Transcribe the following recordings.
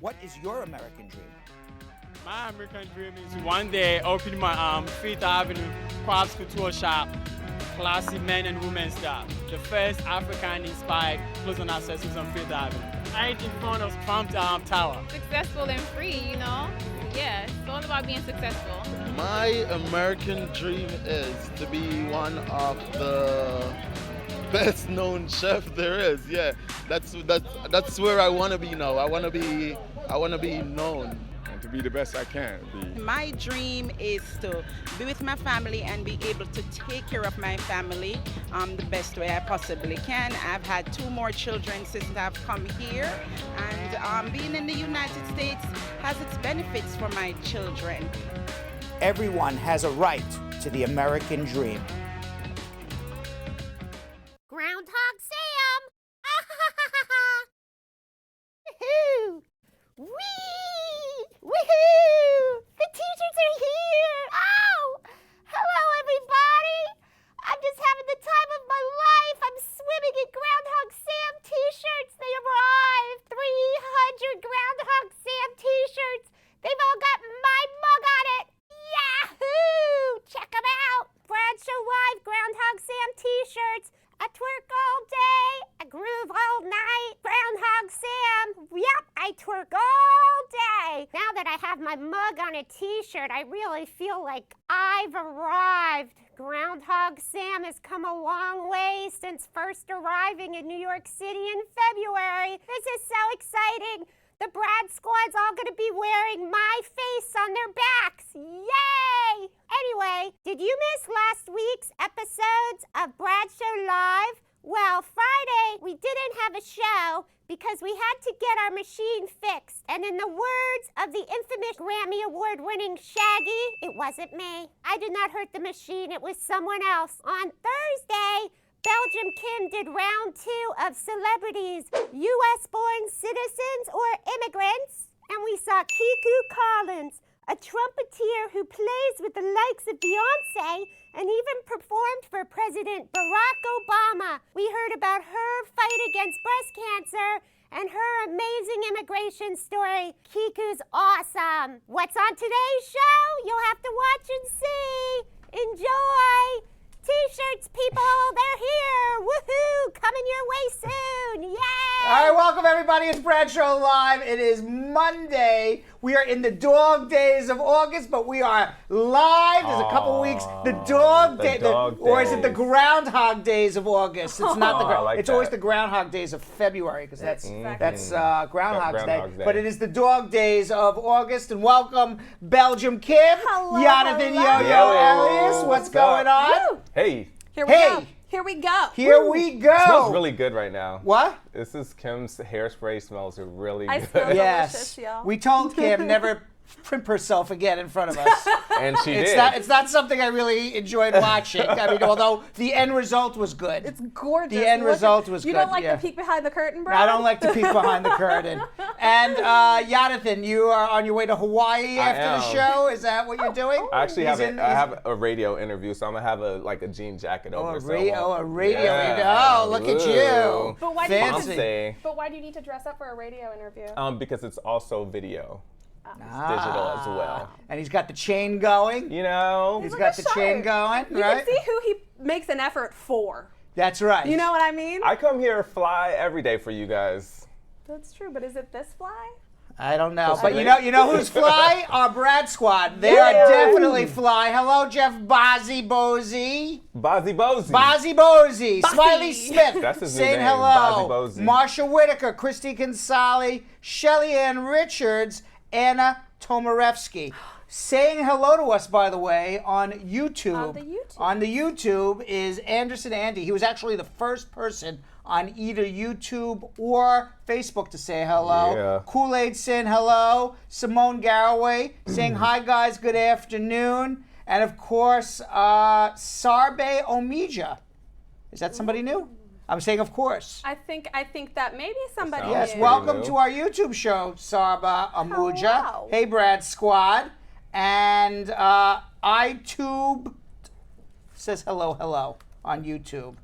What is your American dream? My American dream is one day opening my Fifth Avenue crafts couture shop, classy men and women style. The first African-inspired clothing accessories on Fifth Avenue. Right in front of Trump Tower. Successful and free, you know? Yeah, it's all about being successful. My American dream is to be one of the best known chef there is. Yeah, that's where I want to be now. I want to be known. And to be the best I can be. My dream is to be with my family and be able to take care of my family the best way I possibly can. I've had 2 more children since I've come here, and being in the United States has its benefits for my children. Everyone has a right to the American dream. Groundhog Sam! Woohoo! Whee! Woohoo! The t-shirts are here! Oh! Hello, everybody! I'm just having the time of my life. I'm swimming in Groundhog Sam t-shirts. They arrived. 300 Groundhog Sam t-shirts. They've all got my mug on it. Yahoo! Check them out. Bradshaw Live Groundhog Sam t-shirts. I twerk all day, I groove all night. Groundhog Sam, yep, I twerk all day. Now that I have my mug on a t-shirt, I really feel like I've arrived. Groundhog Sam has come a long way since first arriving in New York City in February. This is so exciting. The Brad Squad's all gonna be wearing my face on their backs. Yay! Anyway, did you miss last week's episodes of Bradshaw Live? Well, Friday we didn't have a show because we had to get our machine fixed. And in the words of the infamous Grammy Award-winning Shaggy, it wasn't me. I did not hurt the machine, it was someone else. On Thursday, Belgium Kim did round 2 of celebrities, U.S.-born citizens or immigrants, and we saw Kiku Collins, a trumpeter who plays with the likes of Beyonce and even performed for President Barack Obama. We heard about her fight against breast cancer and her amazing immigration story. Kiku's awesome. What's on today's show? You'll have to watch and see. Enjoy. T-shirts, people, they're here. Woohoo! Coming your way soon. Yay! All right, welcome everybody. It's Bradshaw Live. It is Monday. We are in the dog days of August, but we are live. There's a couple weeks. The dog day, or is it the groundhog days of August? It's not the. like it's that. always the groundhog days of February because that's Groundhog's Day. Day. But it is the dog days of August. And welcome Belgium Kim, Hello, Yonathan, hello. Yo-Yo, Elias. What's going on? Hey. Here we go. Here we go. Here we go. It smells really good right now. What? This is Kim's hairspray. Smells really I good. smell Yes. delicious, y'all. We told Kim never primp herself again in front of us. And she It's did. it's not something I really enjoyed watching. I mean, although the end result was good. It's gorgeous. The end result was you good. don't like yeah. the peek behind the curtain, bro? I don't like to peek behind the curtain. And Yonathan, you are on your way to Hawaii after the show. Is that what you're doing? I actually have I have a radio interview, so I'm gonna have a jean jacket over. a so radio. Yeah. Oh, look at you. But why, do you need Fancy. to, but why do you need to dress up for a radio interview? Because it's also video. It's digital as well. And he's got the chain going. You know. He's like got a the chain shark. going, You right? can see who he makes an effort for. That's right. You know what I mean? I come here fly every day for you guys. That's true, but is it this fly? I don't know, That's but right. you know who's fly? Our Brad Squad. They are definitely fly. Hello, Jeff Bozzy Bozy. Bozzy Bozy. Bozzy Bozy. Smiley Smith. That's his new saying name, hello. Bozzy Bozy. Marsha Whitaker, Christy Consali, Shelly Ann Richards, Anna Tomarevsky. Saying hello to us, by the way, on YouTube. On the YouTube. On the YouTube is Anderson Andy. He was actually the first person on either YouTube or Facebook to say hello. Yeah. Kool-Aid saying hello. Simone Garraway saying hi, guys, good afternoon. And of course, Sarbe Omija. Is that somebody new? I'm saying, of course. I think that maybe somebody Yes, is. welcome new. to our YouTube show, Sarba Amuja. Hello. Hey, Brad Squad. And iTube says hello on YouTube.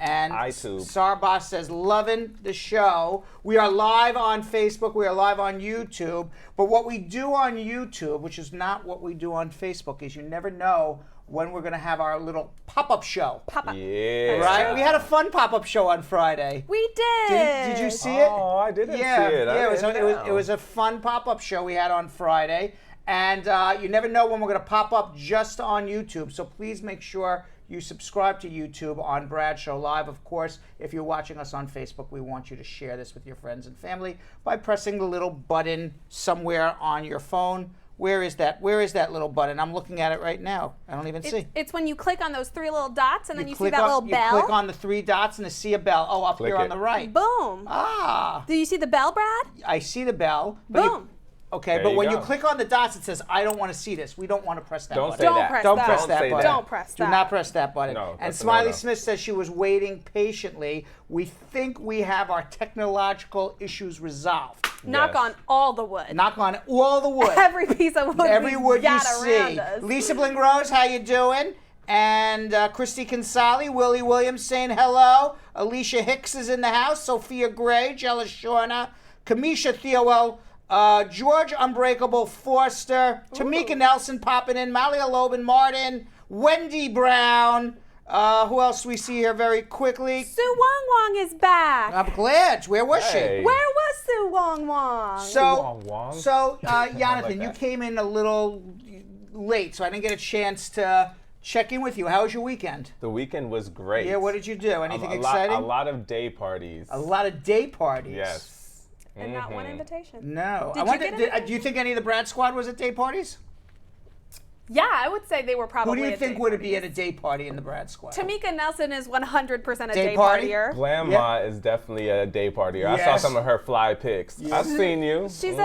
And iTunes. Sarbas says, loving the show. We are live on Facebook. We are live on YouTube. But what we do on YouTube, which is not what we do on Facebook, is you never know when we're going to have our little pop-up show. Pop-up. Yeah. Right? We had a fun pop-up show on Friday. We did. Did you see it? Oh, I didn't see it. Yeah, it was a fun pop-up show we had on Friday. And you never know when we're going to pop up just on YouTube. So please make sure you subscribe to YouTube on Bradshaw Live. Of course, if you're watching us on Facebook, we want you to share this with your friends and family by pressing the little button somewhere on your phone. Where is that? Where is that little button? I'm looking at it right now. I don't even see. It's when you click on those 3 little dots and then you see that little bell. You click on the 3 dots and you see a bell. Oh, up here on the right. Boom. Ah. Do you see the bell, Brad? I see the bell. Boom. Okay, There but you when go. you click on the dots, it says, I don't want to see this. We don't want to press that Don't button. say Don't that. press Don't that. press that say button. that. Don't press Do that. not press that button. No, And that's a Smiley no-no. Smith says she was waiting patiently. We think we have our technological issues resolved. Knock Yes. on all the wood. Knock on all the wood. Every piece of wood Every we wood you got around see. us. Lisa Bling Rose, how you doing? And Christy Consali, Willie Williams saying hello. Alicia Hicks is in the house. Sophia Gray, Jella Shorna, Kamisha Theowell, George Unbreakable Forster, Tamika Nelson popping in, Malia Loban Martin, Wendy Brown. Who else we see here very quickly? Sue Wong Wong is back. I'm glad. Where was Hey. she? Where was Sue Wong Wong? So, Wong. Yonathan, you that. came in a little late, so I didn't get a chance to check in with you. How was your weekend? The weekend was great. Yeah, what did you do? Anything a exciting? A lot of day parties. A lot of day parties. Yes. and not one invitation. No. Did you get an do you think any of the Brad Squad was at day parties? Yeah, I would say they were probably. Who do you at think day would parties. be at a day party in the Brad Squad? Tamika Nelson is 100% a Day day party? partier. Grandma is definitely a day partier. I saw Yes. some of her fly pics. I've seen you. She's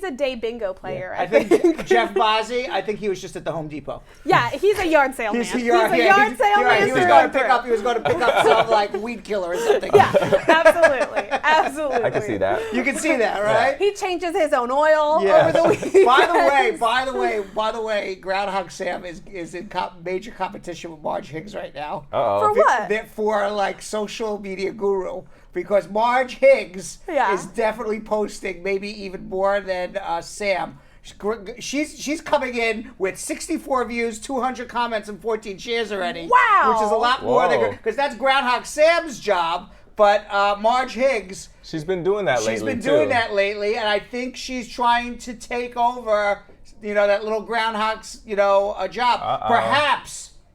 a day bingo player. I think Jeff Bozzi, I think he was just at the Home Depot. Yeah, he's a yard sale man. He's a He's yard, a yeah, yard he's- sale you're right, man. he was through going and to pick through. up. He was going to pick up some like weed killer or something. Yeah, absolutely, absolutely. I can see that. You can see that, right? He changes his own oil Yeah. over the weekend. By the way, Groundhog Sam is in major competition with Marge Higgs right now. Uh-oh. For what? For like social media guru, because Marge Higgs Yeah. is definitely posting maybe even more than Sam. She's coming in with 64 views, 200 comments, and 14 shares already. Wow. Which is a lot more than Whoa. because that's Groundhog Sam's job. But Marge Higgs, She's been doing that lately, she's been too. doing that lately, and I think she's trying to take over, that little groundhog's, job. Uh-oh.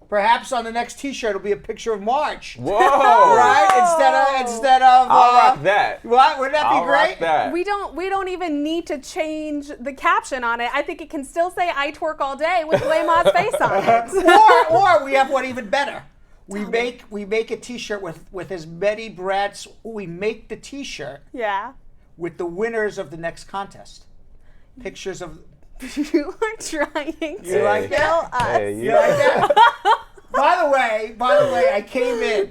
Perhaps on the next T-shirt will be a picture of Marge. Whoa! Right? Instead of. I'll rock that. What? Wouldn't that I'll be great? rock that. We don't even need to change the caption on it. I think it can still say "I twerk all day" with Layma's face on it. or we have one even better. We make a T-shirt with as many Brads. We make the T-shirt Yeah. with the winners of the next contest. Pictures of. You are trying to like that? kill us. Hey, You like that? By the way, I came in,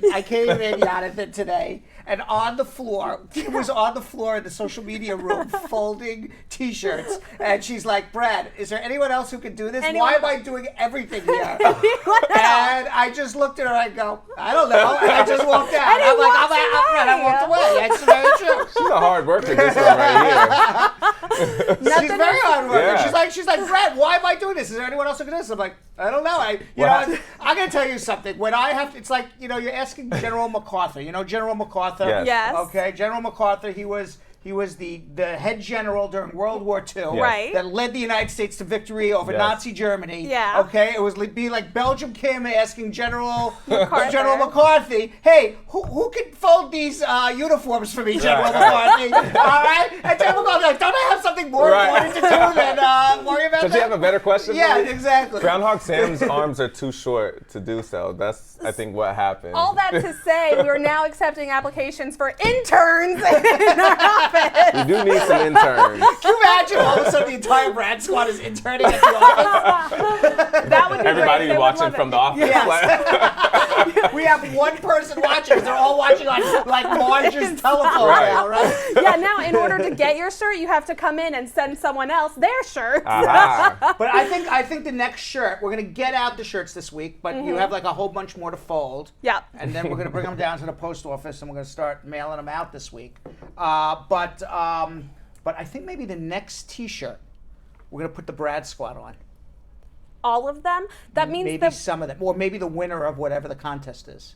Yonathan, today, and on the floor, Kim was on the floor in the social media room folding T-shirts, and she's like, Brad, is there anyone else who can do this? Anyone Why am I else? doing everything here? And I just looked at her, and I go, I don't know, and I just walked out. And he I'm like, walks and I away. walked away. That's very true. She's a hard worker, this one right here. She's very hard worker. Yeah. She's like, Brad, why am I doing this? Is there anyone else who can do this? I'm like, I don't know. I'm gonna tell you something. When I have, it's like, you're asking General MacArthur. You know General MacArthur? Yes. Yes. Okay, General MacArher. He was the head general during World War II. Yes. Right. That led the United States to victory over Yes. Nazi Germany. Yeah. Okay, it was be like Belgium Kim asking General MacArthur. McCarthy, hey, who can fold these uniforms for me, General McCarthy? All right? And General McCarthy, like, don't I have something more important to do than worry about Does that? she have a better question? Yeah, for me? exactly. Groundhog Sam's arms are too short to do so. That's, I think, what happened. All that to say, we're now accepting applications for interns in our office. We do need some interns. Can you imagine all of a sudden the entire Brad squad is interning at the office? That would be Everybody great. They would watching love from it. the office. Yes. we have one person watching. They're all watching on like Marge's telephone now, right? Yeah, now in order to get your shirt, you have to come in and send someone else their shirt. But I think the next shirt, we're gonna get out the shirts this week, but you have like a whole bunch more to fold. Yep. And then we're gonna bring them down to the post office, and we're gonna start mailing them out this week. But I think maybe the next T-shirt, we're gonna put the Brad Squad on. All of them? That means Maybe some of them, or maybe the winner of whatever the contest is.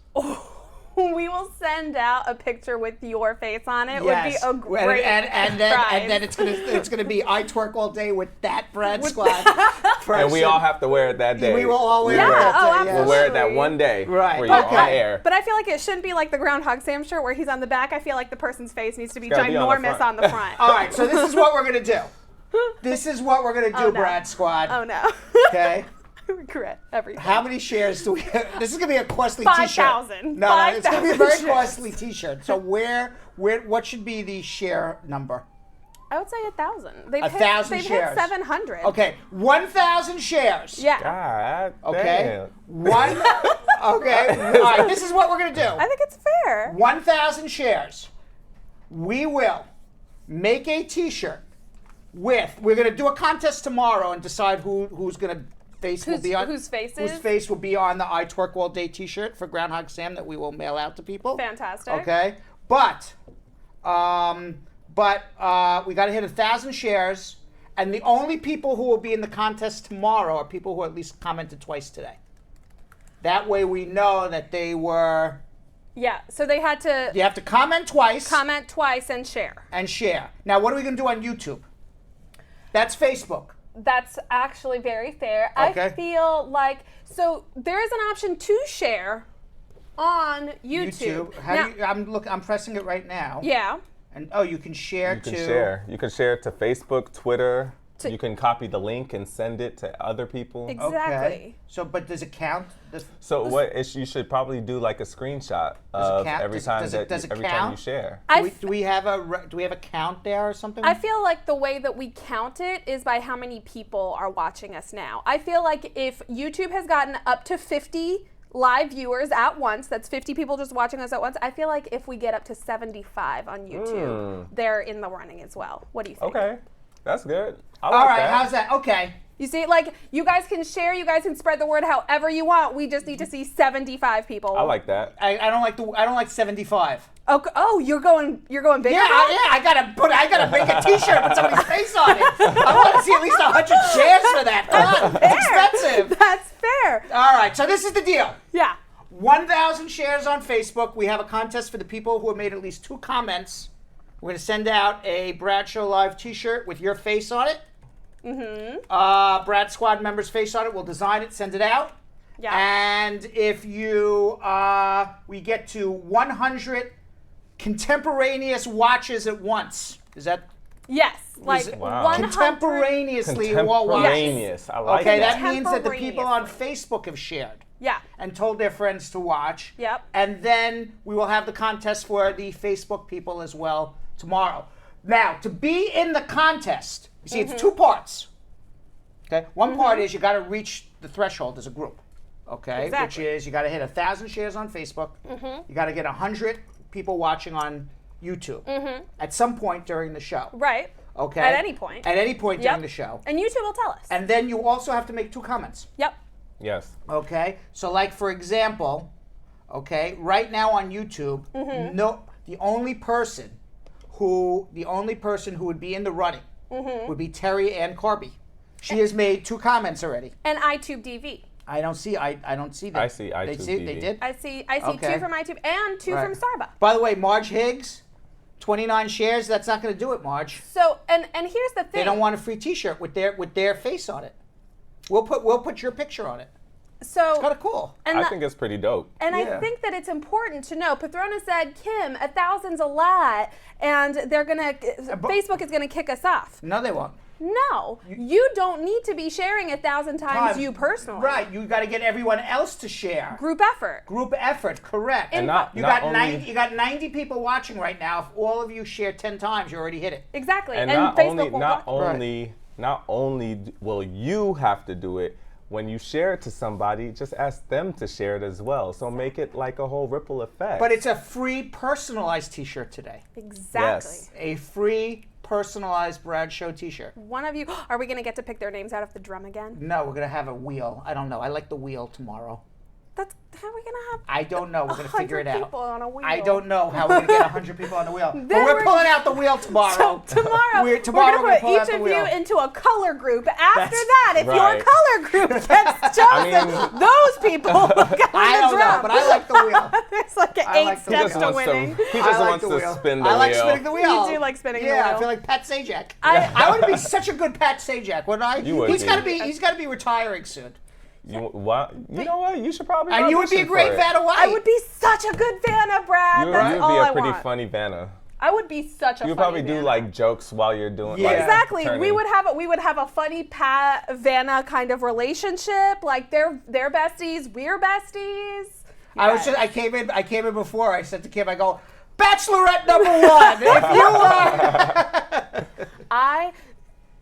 we will send out a picture with your face on it. Yes. Would be a great and then it's gonna be I twerk all day with that Brad Squad. And we all have to wear it that day. We will all wear it Yeah, that oh, day. We'll wear it that one day. Right. Where you're Okay. on air. But I feel like it shouldn't be like the Groundhog Sam shirt where he's on the back. I feel like the person's face needs to be gotta be on the ginormous front. on the front. All right, so this is what we're gonna do. This is what we're gonna do, no. Brad Squad. Oh no. Okay. I regret everything. How many shares do we have? This is gonna be a costly T-shirt. 5,000. No, it's gonna be a very 5,000 shares. costly T-shirt. So what should be the share number? I would say 1,000. They've 1,000 hit shares. 700. Okay, 1,000 shares. Yeah. God Okay. damn. Okay. All right. This is what we're gonna do. I think it's fair. 1,000 shares. We will make a T-shirt with. We're gonna do a contest tomorrow and decide who's gonna face will be on. Whose face Whose is? face will be on the I Twerk All Day T-shirt for Groundhog Sam that we will mail out to people. Fantastic. Okay, but we got to hit 1,000 shares, and the only people who will be in the contest tomorrow are people who at least commented twice today. That way, we know that they were. Yeah. So they had to You have to comment twice comment twice and share. and share. Now, what are we going to do on YouTube? That's Facebook. That's actually very fair. Okay. I feel like so there is an option to share on YouTube. How Now- do you, I'm pressing it right now. Yeah. And you can share You can to. share. You can share it to Facebook, Twitter. You can copy the link and send it to other people. Exactly. Okay. So, but does it count? So you should probably do like a screenshot of count? every Does it- time does it- does it every time you count? share. Do we have a count there or something? I feel like the way that we count it is by how many people are watching us now. I feel like if YouTube has gotten up to 50 live viewers at once, that's 50 people just watching us at once, I feel like if we get up to 75 on YouTube, they're in the running as well. What do you think? Okay, that's good. I All like right. that. How's that? Okay. You see, like, you guys can share, you guys can spread the word however you want. We just need to see 75 people. I like that. I don't like 75. Oh, you're going bigger? Yeah, now? I gotta make a T-shirt with somebody's face on it. I want to see at least 100 shares for that. Come on, it's expensive. That's fair. All right, so this is the deal. Yeah. 1,000 shares on Facebook. We have a contest for the people who have made at least 2 comments. We're gonna send out a Bradshaw Live T-shirt with your face on it. Brad Squad member's face on it. We'll design it, send it out. Yeah. And if we get to 100 contemporaneous watches at once. Is that Yes. Like it- Wow. 100. contemporaneously all watches? Contemporaneous. I like Okay, that. that means that the people on Facebook have shared Yeah. and told their friends to watch. Yep. And then we will have the contest for the Facebook people as well tomorrow. Now, to be in the contest, you see, it's 2 parts. Okay, one part is you got to reach the threshold as a group. Okay, Exactly. which is you got to hit 1,000 shares on Facebook. You got to get 100 people watching on YouTube at some point during the show. Right. Okay. At any point. At any point Yep. during the show. And YouTube will tell us. And then you also have to make 2 comments. Yep. Yes. Okay. So, like for example, okay, right now on YouTube, the only person who would be in the running would be Terry Ann Carby. She has made 2 comments already. And iTube DV. I don't see that. I see iTube They TV. did. I see Okay. 2 from iTube and 2 Right. from Starbucks. By the way, Marge Higgs, 29 shares. That's not going to do it, Marge. So and here's the thing. They don't want a free T-shirt with their face on it. We'll put your picture on it. So Kind of cool. and I the- think it's pretty dope. And Yeah. I think that it's important to know. Patrona said, "Kim, 1,000's a lot, and Facebook is gonna kick us off." No, they won't. No, you don't need to be sharing 1,000 times you personally. Right. You got to get everyone else to share. Group effort. Group effort. Correct. And not You not got only, 90. You got 90 people watching right now. If all of you share 10 times, you already hit it. Exactly. and And not Facebook only will not block. only not only will you have to do it. when you share it to somebody, just ask them to share it as well. So make it like a whole ripple effect. But it's a free personalized t-shirt today. Exactly. Yes. A free personalized Brad Show t-shirt. One of you, are we going to get to pick their names out of the drum again? No, we're going to have a wheel. I don't know. I like the wheel tomorrow. That's how are we going to have I don't know. We're going to figure it 100 out. people on a wheel. I don't know how we're going to get 100 people on the wheel. But Then we're we're- pulling out the wheel tomorrow. So tomorrow, we're we're going gonna to pull put out each the of wheel. you into a color group. After that, if Right. your color group gets chosen, those people will go I on don't the know, drum. but I like the wheel. There's like I 8 like the he steps just to wants winning. to, he I just like wants the to wheel. spin the I like wheel. spinning the wheel. You do like spinning the Yeah, I wheel. feel like Pat Sajak. I- I would be such a good Pat Sajak, wouldn't I? You would He's be. got to be retiring soon. You know what? You should probably. And you would be a audition great for it. Vanna White. I would be such a good Vanna, Brad. You That's would all be I a pretty want. funny Vanna. I would be such a You would funny probably do Vanna. like jokes while you're doing. Yeah. Like, Exactly. turning. We would have a funny Pat Vanna kind of relationship. Like they're besties, we're besties. I came in before. I said to Kim, I go, Bachelorette #1. If you are.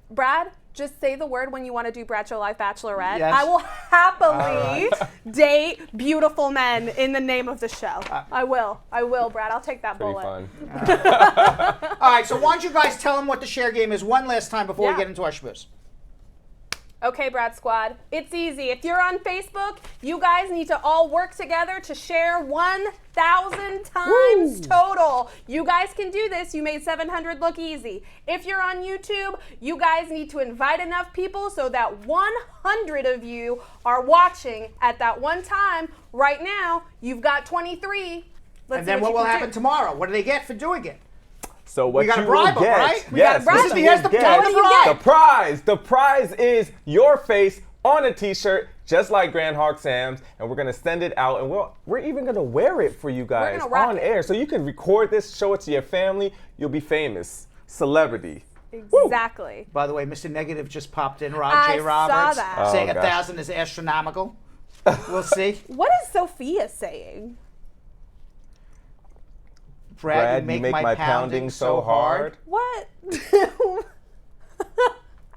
Brad, just say the word when you want to do Brad Show Live Bachelorette. Yes. I will happily date beautiful men in the name of the show. I will, Brad. I'll take that Pretty bullet. fun. All right, so why don't you guys tell them what the share game is one last time before Yeah. we get into our schmooze? Okay, Brad Squad, it's easy. If you're on Facebook, you guys need to all work together to share 1,000 times total. You guys can do this. You made 700 look easy. If you're on YouTube, you guys need to invite enough people so that 100 of you are watching at that one time. Right now, you've got 23. Let's And see then what you will can happen do. tomorrow? What do they get for doing it? So what We gotta you bribe will 'em, get? right? We Yes, gotta bribe what 'em. you Here's will the get- what do you get? The prize. The prize is your face on a T-shirt, just like Grand Hawk Sam's, and we're gonna send it out, and we're even gonna wear it for you guys gonna rock on it. air, so you can record this, show it to your family. You'll be famous, celebrity. Exactly. By the way, Mr. Negative just popped in, I J. saw Roberts, that. saying Oh, gosh. 1,000 is astronomical. We'll see. What is Sophia saying? Brad, you make my pounding so hard. What?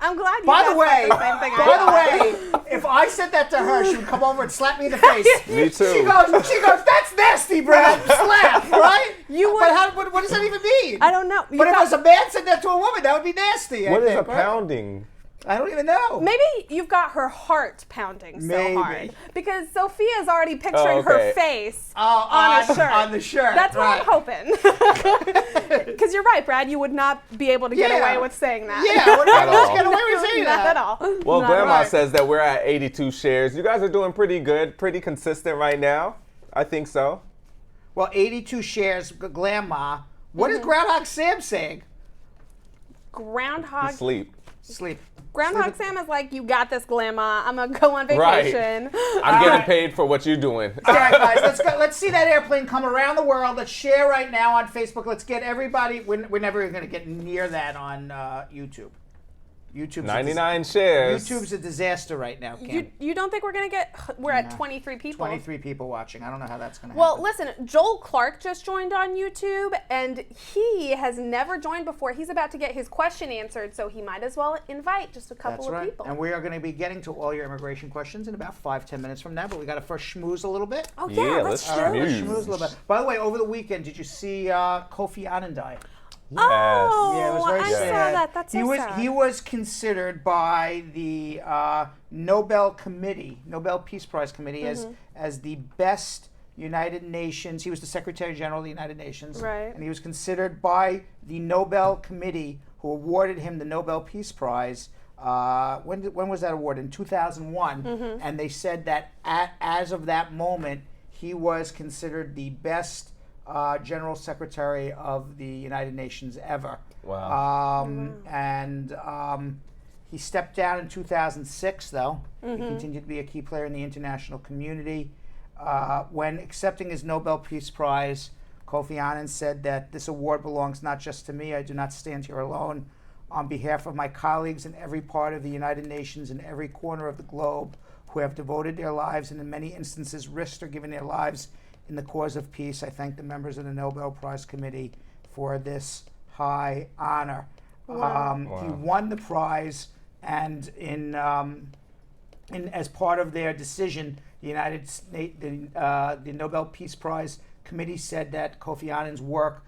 I'm glad you By guys the way, thought the same thing I thought. if I said that to her, she would come over and slap me in the face. Me too. She goes, that's nasty, Brad. Slap, right? You would- But what does that even mean? I don't know. But if it was a man said that to a woman, that would be nasty. What I is a think, right? pounding? I don't even know. Maybe you've got her heart pounding so Maybe. hard because Sophia's already picturing her okay. face on a shirt. on the shirt. That's right. what I'm hoping. Because you're right, Brad. You would not be able to get Yeah. away with saying that. Yeah, we're not At all. going to get away with saying Not that. at all. Well, Not Grandma right. says that we're at 82 shares. You guys are doing pretty good, pretty consistent right now. I think so. Well, 82 shares, Grandma. What is Groundhog Sam saying? Groundhog. Sleep. Sleep. Groundhog Sam is like, you got this, Grandma. I'm gonna go on Right. vacation. I'm getting paid for what you're doing. All right, guys, let's go. Let's see that airplane come around the world. Let's share right now on Facebook. Let's get everybody. We're never going to get near that on YouTube. YouTube's 99 shares. YouTube's a disaster right now, Cam. You don't think we're gonna get? We're at 23 people. 23 people watching. I don't know how that's going to Well, happen. listen, Joel Clark just joined on YouTube, and he has never joined before. He's about to get his question answered, so he might as well invite just a couple That's of right. people. And we are going to be getting to all your immigration questions in about 5-10 minutes from now, but we got to first schmooze a little bit. oh Yeah, let's let's do Let's it. schmooze. schmooze a little bit. By the way, over the weekend, did you see Kofi Annan die? Oh, Yeah, it was very I sad. saw that. That's so sad. He was considered by the Nobel Peace Prize Committee, Mm-hmm. as the best United Nations. He was the Secretary General of the United Nations, Right. and he was considered by the Nobel Committee, who awarded him the Nobel Peace Prize. When was that award? In 2001, Mm-hmm. and they said that as of that moment, he was considered the best General Secretary of the United Nations ever. Wow. He stepped down in 2006, though. Mm-hmm. He continued to be a key player in the international community. When accepting his Nobel Peace Prize, Kofi Annan said that this award belongs not just to me. I do not stand here alone. On behalf of my colleagues in every part of the United Nations in every corner of the globe who have devoted their lives and in many instances risked or given their lives in the cause of peace, I thank the members of the Nobel Prize Committee for this high honor. Wow. He won the prize, and in as part of their decision, the Nobel Peace Prize Committee said that Kofi Annan's work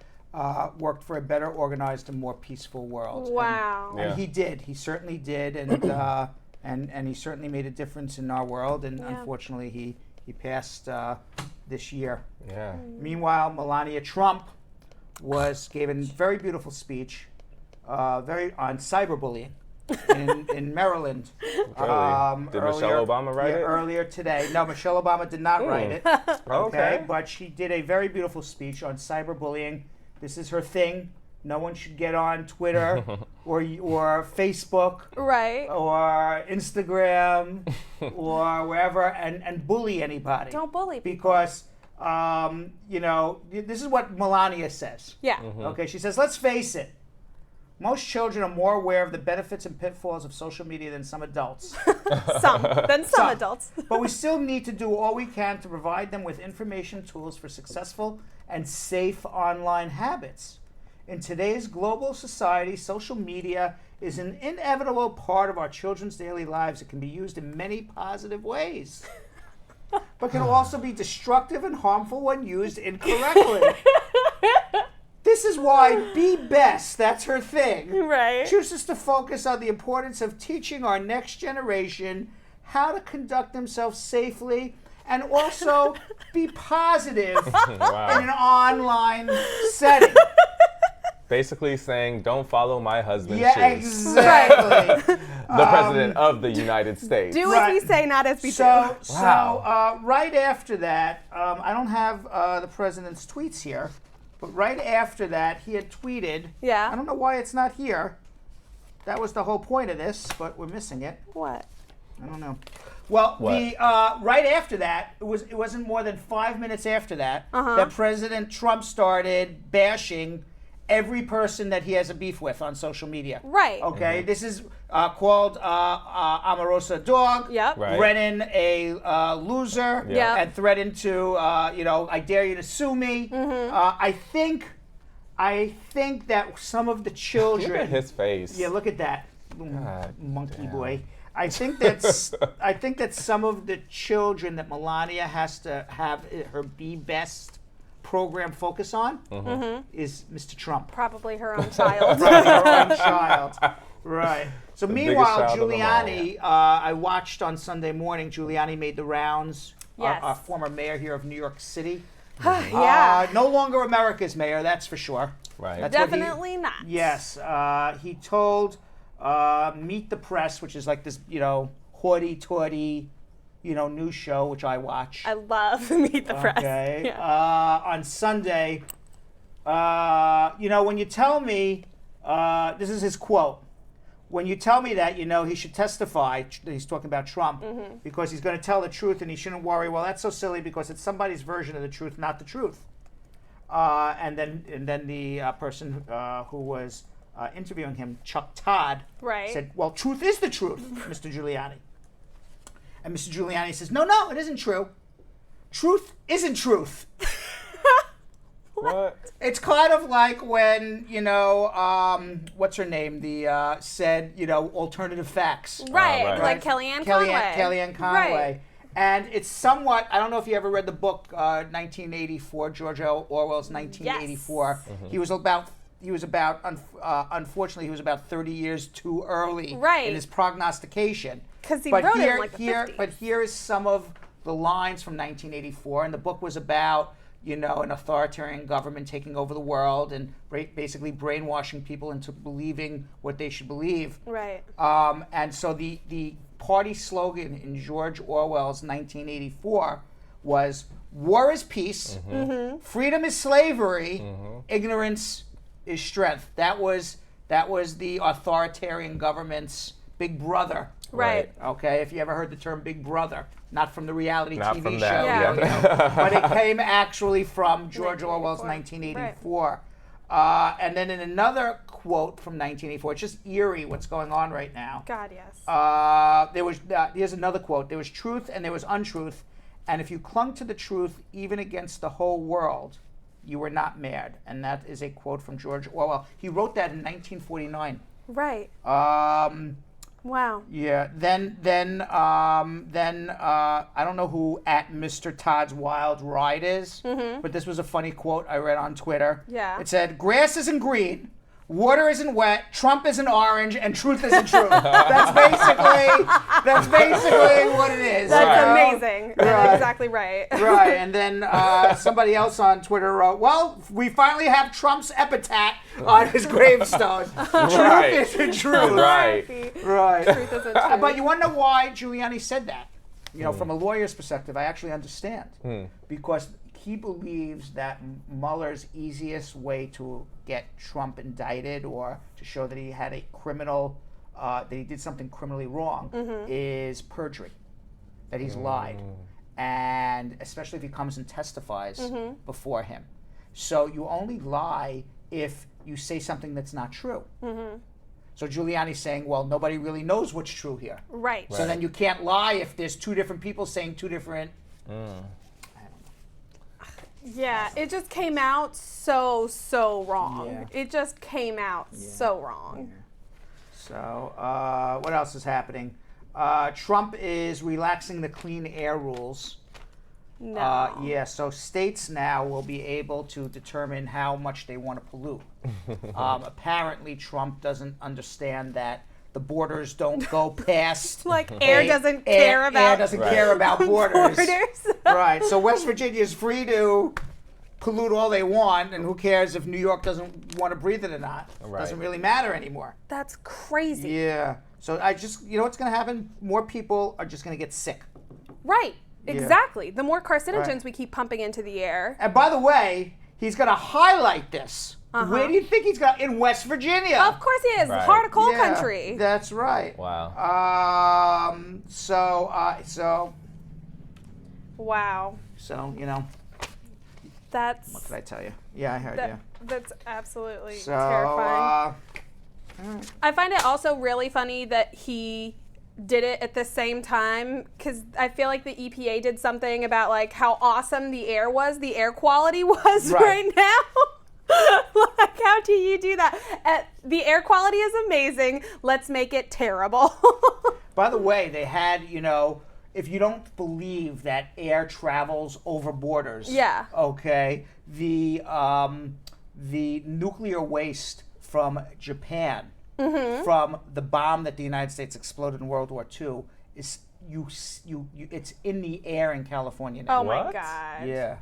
worked for a better organized and more peaceful world. Wow. And he did. He certainly did, and he certainly made a difference in our world. And unfortunately, he passed this year. Yeah. Meanwhile, Melania Trump gave a very beautiful speech, on cyberbullying in Maryland. Really? Did Michelle Obama write it? Earlier today. No, Michelle Obama did not write it. Okay. But she did a very beautiful speech on cyberbullying. This is her thing. No one should get on Twitter or Facebook Right. or Instagram or wherever and bully anybody. Don't bully people. Because, this is what Melania says. Yeah. Okay, she says, let's face it. Most children are more aware of the benefits and pitfalls of social media than some adults. Some adults. But we still need to do all we can to provide them with information tools for successful and safe online habits. In today's global society, social media is an inevitable part of our children's daily lives. It can be used in many positive ways, but can also be destructive and harmful when used incorrectly. This is why Be Best, that's her thing, Right. chooses to focus on the importance of teaching our next generation how to conduct themselves safely and also be positive in an online setting. Basically saying, don't follow my husband's shoes. Yeah, exactly. The President of the United States. Do as we say, not as we do. So right after that, I don't have the President's tweets here, but right after that, he had tweeted. Yeah. I don't know why it's not here. That was the whole point of this, but we're missing it. What? I don't know. Well, right after that, it wasn't more than 5 minutes after that that President Trump started bashing every person that he has a beef with on social media. Right. Okay. This is called Omarosa Dog. Yep. Right. Brennan a loser. Yeah. And threatened to I dare you to sue me. I think that some of the children. Look at his face. Yeah, look at that God monkey damn. boy. I think that some of the children that Melania has to have her Be Best program focus on is Mr. Trump. Probably her own child. Right, her own child. Right. So biggest meanwhile, child of them all. Giuliani, I watched on Sunday morning, Giuliani made the rounds. Yes. Our former mayor here of New York City. Yeah. No longer America's mayor, that's for sure. Right. That's what he- Definitely not. Yes, he told Meet the Press, which is like this, hoity-toity, news show, which I watch. I love Meet the Press. Okay. Yeah. On Sunday, when you tell me, this is his quote, when you tell me that, he should testify, he's talking about Trump, because he's going to tell the truth and he shouldn't worry. Well, that's so silly because it's somebody's version of the truth, not the truth. And then the person who was interviewing him, Chuck Todd, Right. said, well, truth is the truth, Mr. Giuliani. And Mr. Giuliani says, no, it isn't true. Truth isn't truth. What? It's kind of like when, what's her name? Said, alternative facts. Right. right. Like Kellyanne Conway. Kellyanne Conway. Right. And it's somewhat, I don't know if you ever read the book 1984, George Orwell's 1984. Yes. Unfortunately, he was about 30 years too early Right. in his prognostication. Because he wrote it in like the 50s. But here is some of the lines from 1984, and the book was about, an authoritarian government taking over the world and basically brainwashing people into believing what they should believe. Right. And so the party slogan in George Orwell's 1984 was, war is peace, freedom is slavery, ignorance is strength. That was the authoritarian government's big brother. Right. Okay, if you ever heard the term Big Brother, not from the reality Not TV from show, that, yeah. but it came actually from George Orwell's 1984. 1984. And then in another quote from 1984, it's just eerie what's going on right now. God, yes. Here's another quote. There was truth and there was untruth, and if you clung to the truth even against the whole world, you were not mad. And that is a quote from George Orwell. He wrote that in 1949. Right. Wow. Yeah. Then I don't know who at Mr. Todd's Wild Ride is, but this was a funny quote I read on Twitter. Yeah. It said, "Grass isn't green, water isn't wet, Trump isn't orange, and truth isn't true." That's basically what it is. That's you know? amazing. That's exactly right. Right, and then somebody else on Twitter wrote, "Well, we finally have Trump's epitaph on his gravestone. Right. Truth isn't true." Right. Right. Truth isn't true. But you want to know why Giuliani said that? You know, from a lawyer's perspective, I actually understand. Because he believes that Mueller's easiest way to get Trump indicted or to show that he had a criminal, that he did something criminally wrong, is perjury, that he's lied. And especially if he comes and testifies before him. So you only lie if you say something that's not true. So Giuliani's saying, well, nobody really knows what's true here. Right. So then you can't lie if there's two different people saying two different... Yeah, it just came out so wrong. Yeah. It just came out so wrong. So what else is happening? Trump is relaxing the clean air rules. No. Yeah, so states now will be able to determine how much they want to pollute. Apparently, Trump doesn't understand that the borders don't go past. Like air doesn't care about. Air doesn't care about borders. Borders. Right. So West Virginia is free to pollute all they want, and who cares if New York doesn't want to breathe it or not? Right. Doesn't really matter anymore. That's crazy. Yeah. So I just, you know what's going to happen? More people are just going to get sick. Right. Exactly. The more carcinogens Right. we keep pumping into the air. And by the way, he's going to highlight this. Where do you think he's going? In West Virginia. Of course he is. Right. Heart of coal Yeah, country. That's right. Wow. So Wow. you know, That's what did I tell you? Yeah, I heard you. that's absolutely So terrifying. I find it also really funny that he did it at the same time, because I feel like the EPA did something about like how awesome the air quality was right now. Like, how do you do that? The air quality is amazing. Let's make it terrible. By the way, they had, you know, if you don't believe that air travels over borders, okay, the nuclear waste from Japan, from the bomb that the United States exploded in World War II, is it's in the air in California now. Oh my What? God. Yeah.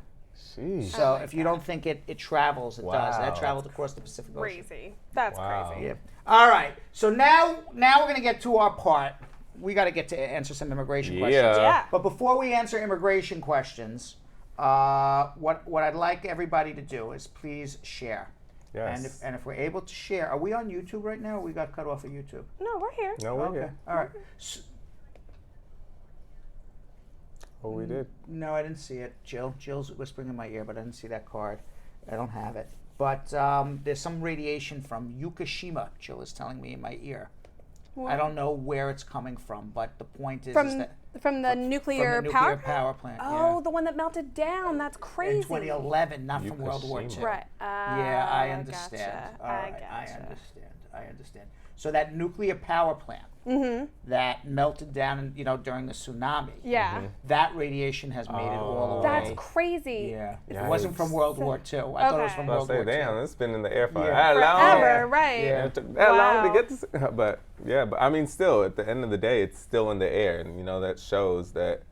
Jeez. So if you don't think it travels, it does. That Wow. traveled across the Pacific Ocean. Crazy. That's Wow. crazy. Yeah. All right. So now we're going to get to our part. We got to get to answer some immigration questions. Yeah. But before we answer immigration questions, what I'd like everybody to do is please share. Yes. And if we're able to share, are we on YouTube right now? Or we got cut off of YouTube. No, we're here. No, we're Okay. here. All right. Oh, we did. No, I didn't see it. Jill's whispering in my ear, but I didn't see that card. I don't have it. But there's some radiation from Fukushima, Jill is telling me in my ear. What? I don't know where it's coming from, but the point is From that from the nuclear from the power nuclear power plant. Oh, the one that melted down. That's crazy. In 2011, not from World War II. Fukushima. Right. Yeah, I understand. Gotcha. All right, I gotcha. understand. I understand. So that nuclear power plant that melted down, during the tsunami. Yeah. That radiation has made it all the That's way. crazy. Yeah. It Yikes. wasn't from World War II. I thought it was from I'll World say, War damn, II. it's been in the air for Yeah. that long. Forever, right. Yeah. It took that long to Wow. get this, but I mean, still, at the end of the day, it's still in the air, and that shows that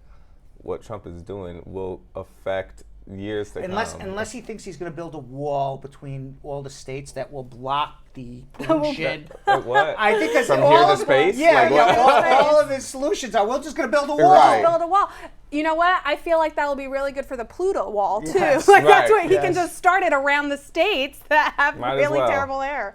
what Trump is doing will affect years to come. Unless he thinks he's going to build a wall between all the states that will block the pollution. Like what? I think that's From all here to of- space? Yeah, Like what? all of his solutions are, we're just going to build a wall. Right. Build a wall. You know what? I feel like that'll be really good for the Pluto wall too. Yes. Like that's Right. what he can Yes. just start it around the states that have Might as really well. terrible air.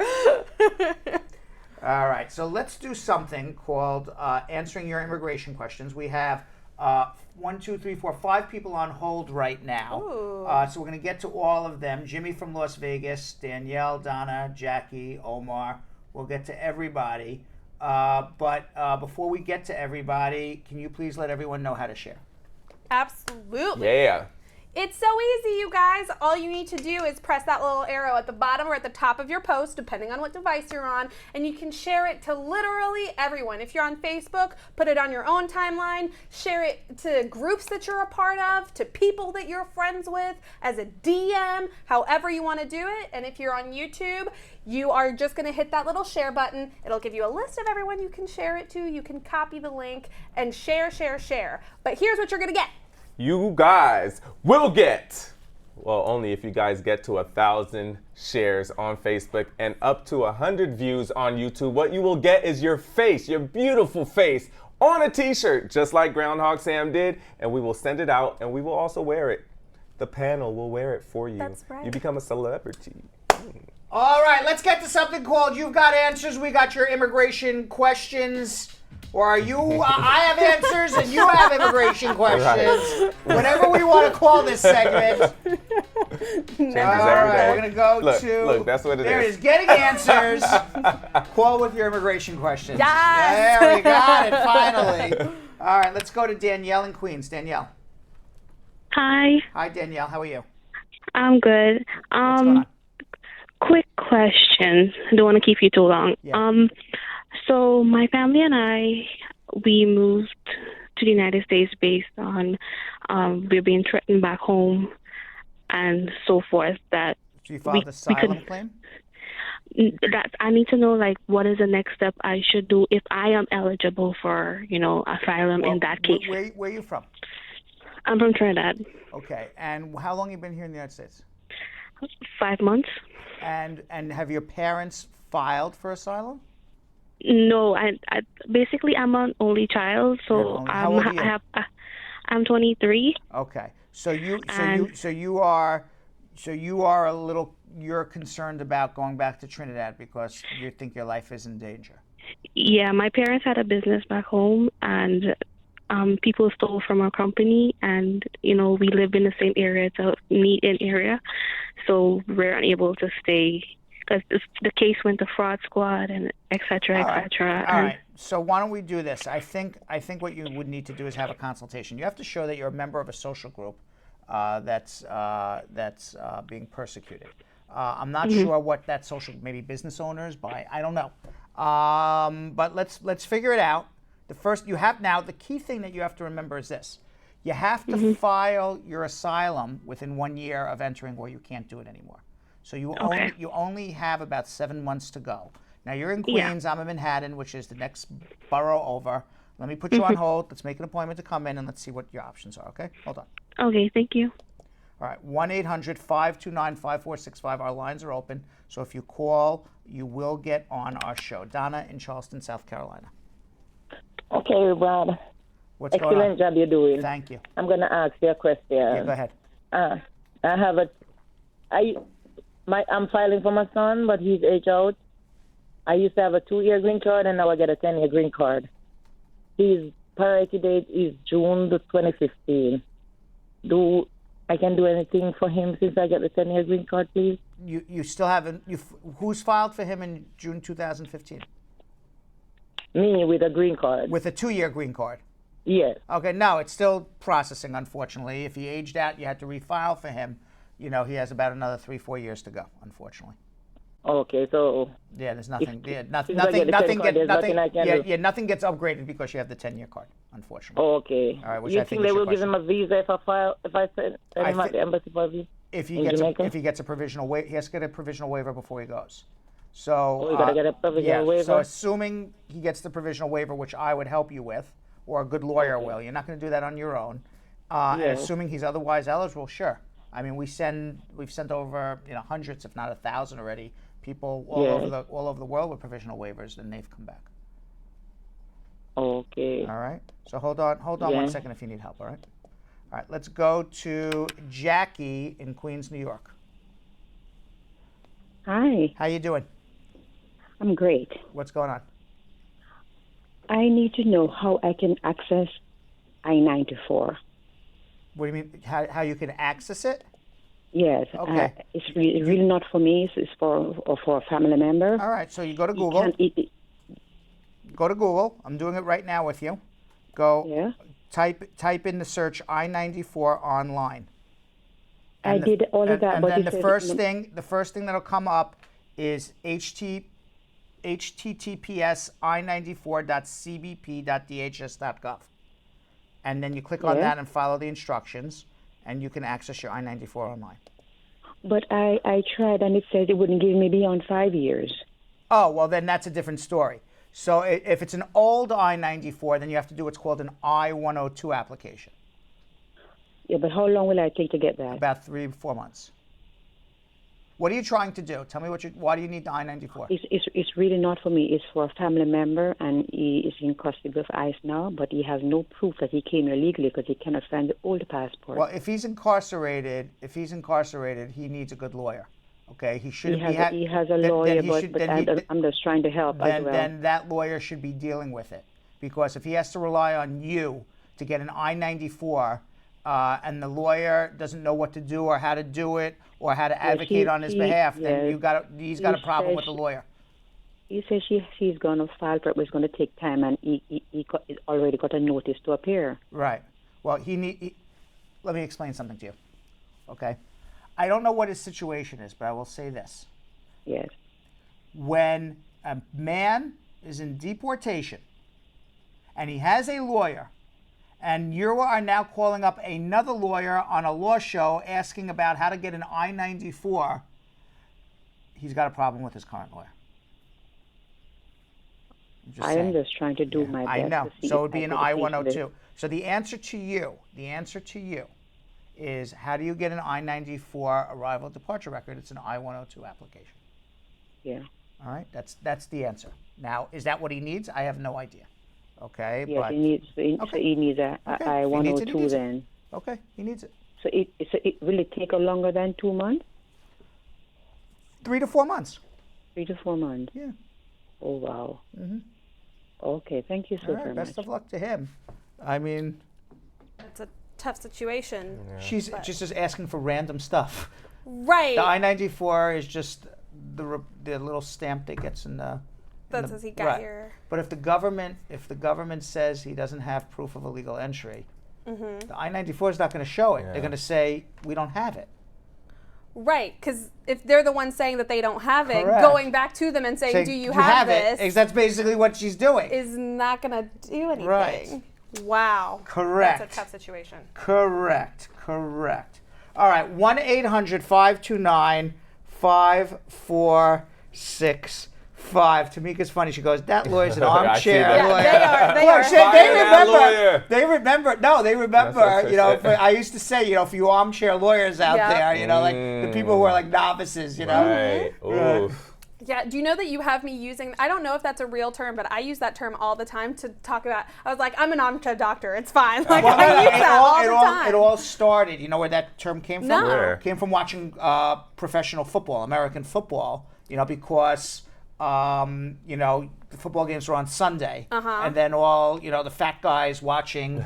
All right, so let's do something called answering your immigration questions. We have 5 people on hold right now. Ooh. So we're going to get to all of them. Jimmy from Las Vegas, Danielle, Donna, Jackie, Omar. We'll get to everybody. But before we get to everybody, can you please let everyone know how to share? Absolutely. Yeah. It's so easy, you guys. All you need to do is press that little arrow at the bottom or at the top of your post, depending on what device you're on, and you can share it to literally everyone. If you're on Facebook, put it on your own timeline, share it to groups that you're a part of, to people that you're friends with, as a DM, however you want to do it. And if you're on YouTube, you are just going to hit that little share button. It'll give you a list of everyone you can share it to. You can copy the link and share, share, share. But here's what you're going to get. You guys will get, well, only if you guys get to 1,000 shares on Facebook and up to 100 views on YouTube. What you will get is your face, your beautiful face, on a t-shirt, just like Groundhog Sam did, and we will send it out, and we will also wear it. The panel will wear it for you. That's right. You become a celebrity. All right, let's get to something called You've Got Answers. We got your immigration questions. Or are you, I have answers and you have immigration questions. Right. Whatever we want to call this segment. Changes All every right, day. we're going to go Look, that's what it there is. it is. Getting answers. Call with your immigration questions. Yes. There we got it, finally. All right, let's go to Danielle in Queens. Danielle. Hi, Hi, Danielle. How are you? I'm good. What's going on? Quick question. Don't want to keep you too long. Yeah. So my family and I, we moved to the United States based on we're being threatened back home and so forth. That So you filed asylum claim? that I need to know, like, what is the next step I should do if I am eligible for, asylum in that case. Where are you from? I'm from Trinidad. Okay, and how long have you been here in the United States? 5 months. And have your parents filed for asylum? No, I basically I'm an only child, so How old are you? I'm 23. Okay, so you are a little, you're concerned about going back to Trinidad because you think your life is in danger. Yeah, my parents had a business back home, and people stole from our company, and we live in the same area. It's a meet-in area, so we're unable to stay because the case went to fraud squad and et cetera, et cetera. All right. So why don't we do this? I think what you would need to do is have a consultation. You have to show that you're a member of a social group that's being persecuted. I'm not sure what that social, maybe business owners, I don't know. But let's figure it out. The key thing that you have to remember is this. You have to file your asylum within 1 year of entering, or you can't do it anymore. So you only have about 7 months to go. Now you're in Queens, I'm in Manhattan, which is the next borough over. Let me put you on hold. Let's make an appointment to come in and let's see what your options are, okay? Hold on. Okay, thank you. All right, 1-800-529-5465. Our lines are open. So if you call, you will get on our show. Donna in Charleston, South Carolina. Okay, Brad. What's going on? Excellent job you're doing. Thank you. I'm going to ask you a question. Yeah, go ahead. I'm filing for my son, but he's age out. I used to have a 2-year green card, and now I get a 10-year green card. His priority date is June 2015. I can do anything for him since I get the 10-year green card, please? You still haven't. Who's filed for him in June 2015? Me with a green card. With a 2-year green card. Yes. Okay, no, it's still processing, unfortunately. If he aged out, you had to refile for him. He has about another 3-4 years to go, unfortunately. Okay, so yeah, there's nothing. Nothing gets upgraded because you have the 10-year card, unfortunately. Okay. All right, which you I think they is your will give him a visa if I send him at the embassy for a visa? If he gets a provisional waiver, he has to get a provisional waiver before he goes. So you gotta get a provisional waiver. So assuming he gets the provisional waiver, which I would help you with, or a good lawyer will. You're not going to do that on your own. And assuming he's otherwise eligible, sure. I mean, we've sent over hundreds, if not 1,000 already, people all over the world with provisional waivers, and they've come back. Okay. All right. So hold on 1 second if you need help. All right. All right. Let's go to Jackie in Queens, New York. Hi. How you doing? I'm great. What's going on? I need to know how I can access I-94. What do you mean? How you can access it? Yes. Okay. It's really not for me. It's for a family member. All right. So you go to Google. Go to Google. I'm doing it right now with you. Go. Yeah. Type in the search I-94 online. I did all of that, and but then it the said first thing that'll come up is https i94.cbp.dhs.gov, and then you click on that and follow the instructions, and you can access your I-94 online. But I tried, and it said it wouldn't give me beyond 5 years. Oh, well, then that's a different story. So if it's an old I-94, then you have to do what's called an I-102 application. Yeah, but how long will I take to get that? About 3-4 months. What are you trying to do? Tell me why do you need the I-94? It's really not for me. It's for a family member, and he is in custody with ICE now, but he has no proof that he came here legally because he cannot find the old passport. Well, if he's incarcerated, he needs a good lawyer. Okay, he shouldn't be. He has a lawyer, I'm just trying to help as well. Then that lawyer should be dealing with it, because if he has to rely on you to get an I-94, and the lawyer doesn't know what to do or how to do it or how to advocate on his behalf, then he's got a problem with the lawyer. He says he's going to file for it, but it's going to take time, and he already got a notice to appear. Right. Well, let me explain something to you. Okay. I don't know what his situation is, but I will say this. Yes. When a man is in deportation and he has a lawyer, and you are now calling up another lawyer on a law show asking about how to get an I-94, he's got a problem with his current lawyer. I am just trying to do my best. I know. To see So it would be an I-102. this. So the answer to you is, how do you get an I-94 arrival departure record? It's an I-102 application. Yeah. All right. That's the answer. Now, is that what he needs? I have no idea. Okay. Yes, but he needs a I-102 then. Okay, he needs it. So it will it take longer than 2 months? 3 to 4 months. 3 to 4 months. Yeah. Oh wow. Mm-hmm. Okay, thank you so very much. Best of luck to him. I mean, It's a tough situation. Yeah. She's just asking for random stuff. Right. The I-94 is just the little stamp that gets in the. That says he got here. But if the government says he doesn't have proof of illegal entry, the I-94 is not going to show it. Yeah. They're going to say we don't have it. Right, because if they're the ones saying that they don't have it, Correct. going back to them and saying, "Do you have this?" it? That's basically what she's doing. Is not going to do anything. Right. Wow. Correct. That's a tough situation. Correct. All right, 1-800-529-5465. Tamika's funny. She goes, "That lawyer's an armchair lawyer." Yeah, they are. They remember. No, they remember. You know, I used to say, for you armchair lawyers out there, like the people who are like novices, Right. Oof. Yeah, do you know that you have me using, I don't know if that's a real term, but I use that term all the time to talk about, I was like, I'm an armchair doctor, it's fine. Like, I use that all the time. It all started, you know where that term came from? No. Where? It came from watching professional football, American football, because, the football games were on Sunday, and then all the fat guys watching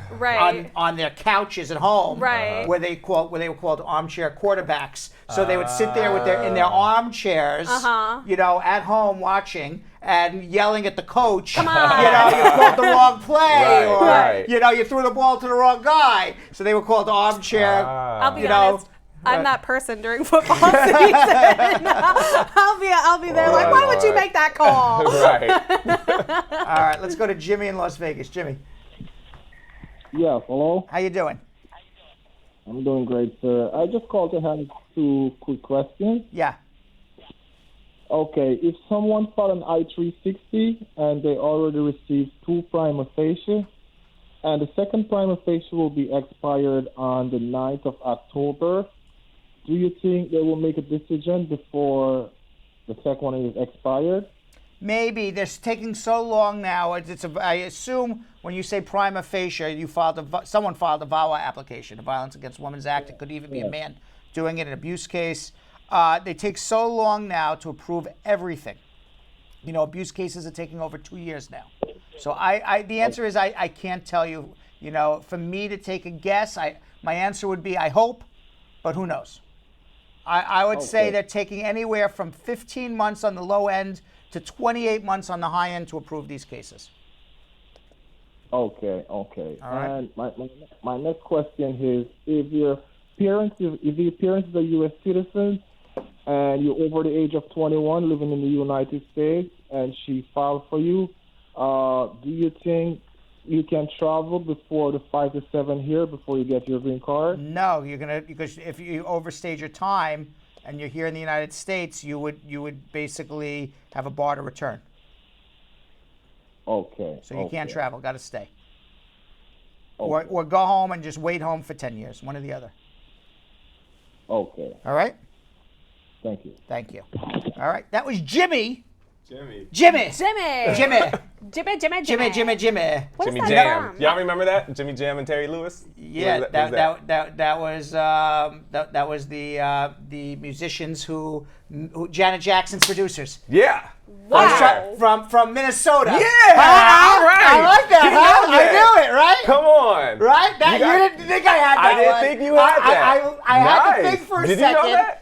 on their couches at home, where they were called armchair quarterbacks. So they would sit there in their armchairs, at home watching and yelling at the coach. Come on. You called the wrong play, Right. you threw the ball to the wrong guy. So they were called armchair. I'll be honest. I'm that person during football season. I'll be there like, why would you make that call? Right. All right, let's go to Jimmy in Las Vegas. Jimmy. Yeah, hello? How you doing? I'm doing great, sir. I just called to have 2 quick questions. Yeah. Okay, if someone filed an I-360 and they already received 2 prima facie, and the second prima facie will be expired on the 9th of October, do you think they will make a decision before the second one is expired? Maybe. They're taking so long now. I assume when you say prima facie, someone filed a VAWA application, a Violence Against Women's Act. It could even be a man doing it, an abuse case. They take so long now to approve everything. Abuse cases are taking over 2 years now. So the answer is I can't tell you. For me to take a guess, my answer would be I hope, but who knows? I would say they're taking anywhere from 15 months on the low end to 28 months on the high end to approve these cases. Okay. All right. And my next question is, if your parents, if your parents are U.S. citizens and you're over the age of 21 living in the United States and she filed for you, do you think you can travel before the 5 to 7 here before you get your green card? No, because if you overstayed your time and you're here in the United States, you would basically have a bar to return. Okay. So you can't travel, got to stay. Okay. Or go home and just wait home for 10 years, one or the other. Okay. All right? Thank you. Thank you. All right, that was Jimmy. Jimmy. Jimmy. Jimmy. Jimmy. Jimmy. Jimmy. Jimmy. Jimmy. Jimmy. What is Jimmy that Jam. from? Y'all remember that? Jimmy Jam and Terry Lewis? Yeah, that was the musicians who Janet Jackson's producers. Yeah. Wow. From Minnesota. Yeah. Huh? All right. I like that. You Huh? know that. I knew it, right? Come on. Right? That you didn't think I had that I didn't one. think you had that. I had to Nice. think for a Did second. you know that?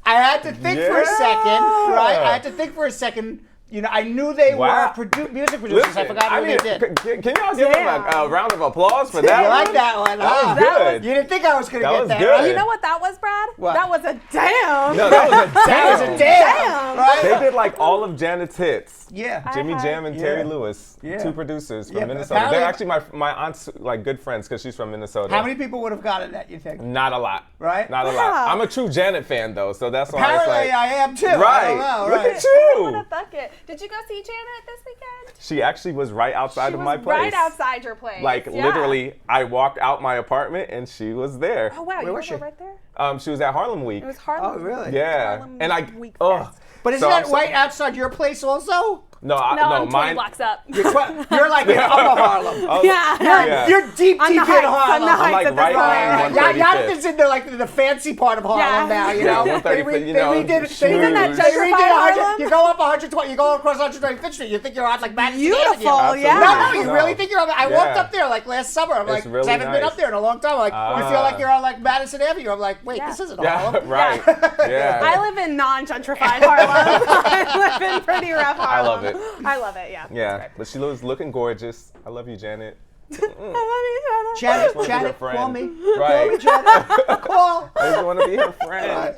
I had to think for a second, right? I had to think for a second. You know, I knew they Wow. were music producers. Listen, I forgot who they did. Can y'all give him a round of applause for that You one? like that one? That huh? was good. You didn't think I was going to That get was that, good. right? You know what that was, Brad? What? That was a damn. No, that was a damn. That was a damn. Right? They did like all of Janet's hits. Yeah. Jimmy Jam and Terry Yeah. Lewis, Yeah. two producers from Yeah, Minnesota. apparently- They're actually my aunt's like good friends because she's from Minnesota. How many people would have gotten that, you think? Not a lot. Right? Not a lot. I'm a true Janet fan though, so that's why Apparently it's like. I am too. Right. I don't know, Look right. at you. What a bucket. Did you go see Janet this weekend? She actually was right outside She of was my place. right outside your place. Like Yeah. literally, I walked out my apartment and she was there. Oh wow, Where you was were she? right there. She was at Harlem Week. It was Harlem. Oh, really? Yeah, Harlem and Week oh, Fest. But isn't so that I'm right outside your place also? No, No, I'm 20 mine. blocks up. You're like in Upper Harlem. Oh, Yeah. You're deep On in the heights, on Harlem. the heights I'm like at this right point. behind Yonathan's in the fancy part of Harlem Yeah. now, you Yeah, know. 135th, you know, They redid shoes. Isn't that they redid gentrified 100 Harlem? You go up 120, you go across 125th Street, you think you're on like Madison Beautiful, Avenue. yeah. No, you No. really think you're on I walked Yeah. up there like last summer. I'm like, It's really I haven't been nice. up there in a long time. I'm like, you feel like you're on like Madison Avenue. I'm like, wait, Yeah. this isn't Yeah, Harlem. right. Yeah. I live in non-gentrified Harlem. I live in pretty rough Harlem. love it. I love it, yeah. Yeah, but she was looking gorgeous. I love you, Janet. I love you, Janet, wanna be her Janet, friend. call me. Right. Call me, Janet. Call. I just want to be her friend.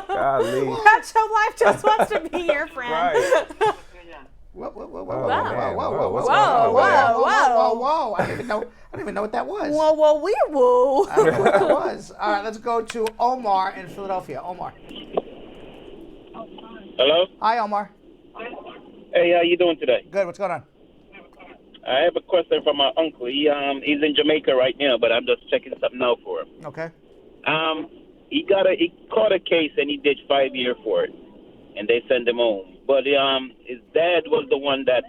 Golly. That show life just wants to be your friend. Right. Whoa, whoa, whoa, Oh, whoa, man. whoa, whoa, What's whoa, going on over there? whoa. I don't even know what that was. Whoa, whoa, wee, woo. I don't know what that was. All right, let's go to Omar in Philadelphia. Omar. Hello? Hi, Omar. Hey, how you doing today? Good. What's going on? I have a question from my uncle. He's in Jamaica right now, but I'm just checking something out for him. Okay. He caught a case and he did 5 years for it, and they sent him home. But his dad was the one that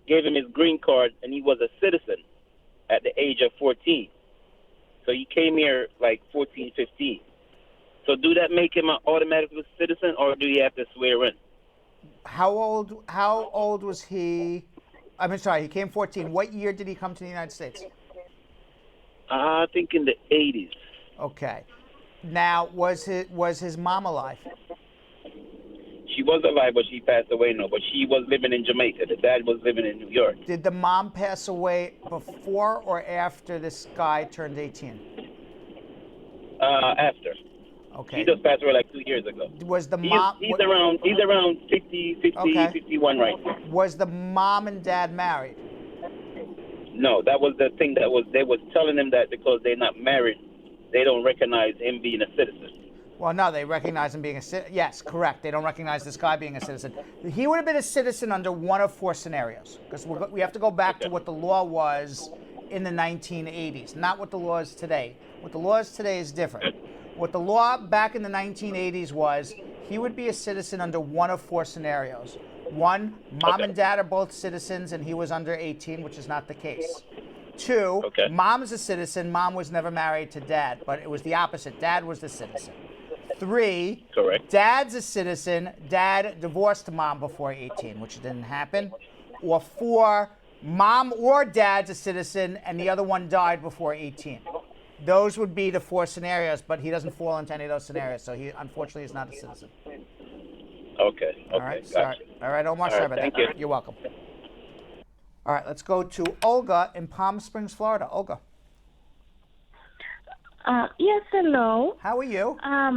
gave him his green card, and he was a citizen at the age of 14. So he came here like 14, 15. So do that make him an automatic citizen, or do you have to swear in? How old was he? I'm sorry, he came 14. What year did he come to the United States? I think in the 80s. Okay. Now, was his mom alive? She was alive, but she passed away now. But she was living in Jamaica. The dad was living in New York. Did the mom pass away before or after this guy turned 18? After. Okay. She just passed away like 2 years ago. Was the mom? He's around 50, 50, Okay. 51 right now. Was the mom and dad married? No, that was the thing they was telling him that because they're not married, they don't recognize him being a citizen. Well, no, they recognize him being a citizen. Yes, correct. They don't recognize this guy being a citizen. He would have been a citizen under one of four scenarios, because we have to go back to what the law was in the 1980s, not what the law is today. What the law is today is different. What the law back in the 1980s was, he would be a citizen under one of four scenarios. One, mom and dad are both citizens and he was under 18, which is not the case. Two, mom is a citizen, mom was never married to dad, but it was the opposite. Dad was the citizen. Three, dad's a citizen, dad divorced mom before 18, which didn't happen. Or four, mom or dad's a citizen and the other one died before 18. Those would be the four scenarios, but he doesn't fall into any of those scenarios, so he unfortunately is not a citizen. Okay. All right, sorry. All right, Omar, sorry about thank that. you. You're welcome. All right, let's go to Olga in Palm Springs, Florida. Olga. Yes, hello. How are you? I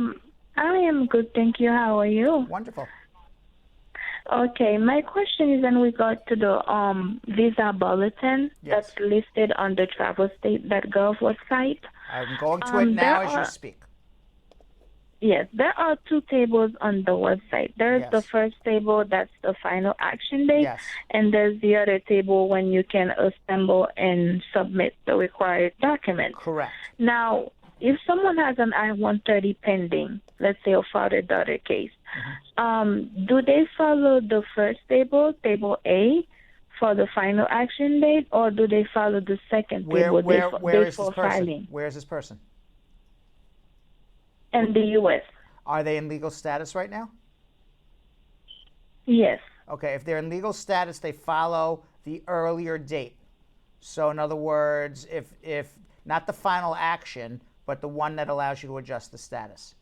am good, thank you. How are you? Wonderful. Okay, my question is in regard to the visa bulletin that's listed on the travelstate.gov website. I'm going to it now as you speak. Yes, there are two tables on the website. There's the first table, that's the final action date, and there's the other table when you can assemble and submit the required document. Correct. Now, if someone has an I-130 pending, let's say a father-daughter case, do they follow the first table, table A, for the final action date, or do they follow the second table Where is this person? filing? Where is this person? In the U.S. Are they in legal status right now? Yes. Okay, if they're in legal status, they follow the earlier date. So in other words, if not the final action, but the one that allows you to adjust the status.